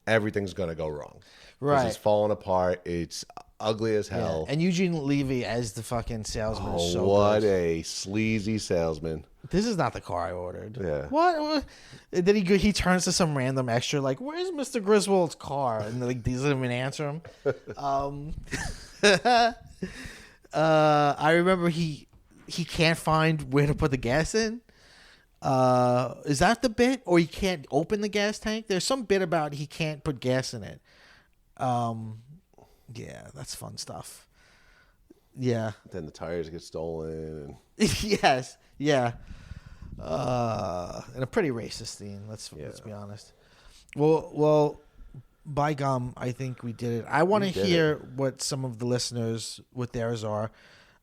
everything's going to go wrong. Right. It's falling apart. It's ugly as hell. Yeah. And Eugene Levy as the fucking salesman is so what good. a sleazy salesman. This is not the car I ordered. Yeah. What? Then he turns to some random extra like, "Where's Mr. Griswold's car?" And like, he doesn't even answer him. I remember he can't find where to put the gas in. Is that the bit? Or he can't open the gas tank? There's some bit about he can't put gas in it. Yeah, that's fun stuff. Yeah. Then the tires get stolen. Yes. Yeah. And a pretty racist theme. Let's be honest. Well, by gum, I think we did it. I want to hear what some of the listeners, what theirs are.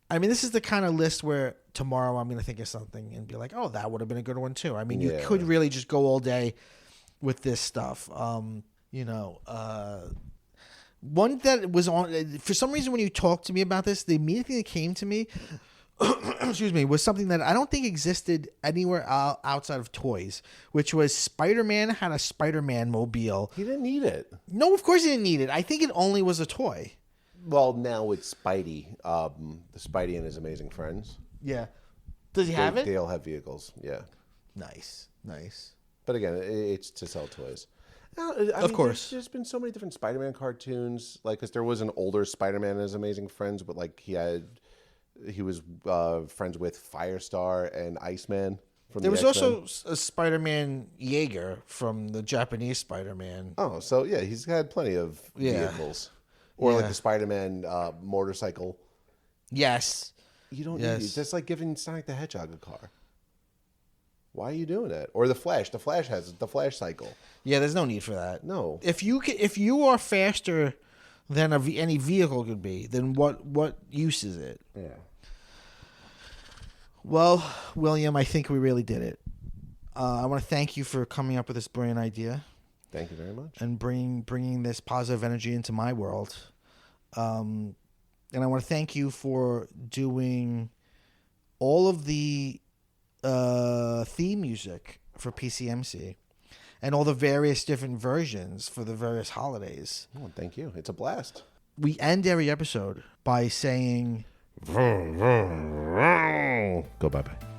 I mean, this is the kind of list where tomorrow I'm going to think of something and be like, oh, that would have been a good one too. I mean, you could really just go all day with this stuff. One that was on, for some reason, when you talked to me about this, the immediate thing that came to me, excuse me, was something that I don't think existed anywhere outside of toys, which was Spider-Man had a Spider-Man mobile. He didn't need it. No, of course he didn't need it. I think it only was a toy. Well, now it's Spidey. The Spidey and his amazing friends. Yeah. Does he have it? They all have vehicles. Yeah. Nice. But again, it's to sell toys. Of course. There's been so many different Spider-Man cartoons. Like, because there was an older Spider-Man and his amazing friends, but like he was friends with Firestar and Iceman. There was also a Spider-Man Jaeger from the Japanese Spider-Man. Oh, so yeah, he's had plenty of vehicles. Or like the Spider-Man motorcycle. Yes. You don't need it. It's just like giving Sonic the Hedgehog a car. Why are you doing that? Or the Flash. The Flash has the Flash cycle. Yeah, there's no need for that. No. If you are faster than any vehicle could be, then what use is it? Yeah. Well, William, I think we really did it. I want to thank you for coming up with this brilliant idea. Thank you very much. And bringing this positive energy into my world. And I want to thank you for doing all of the theme music for PCMC and all the various different versions for the various holidays. Oh, thank you. It's a blast. we end every episode by saying, Go bye-bye.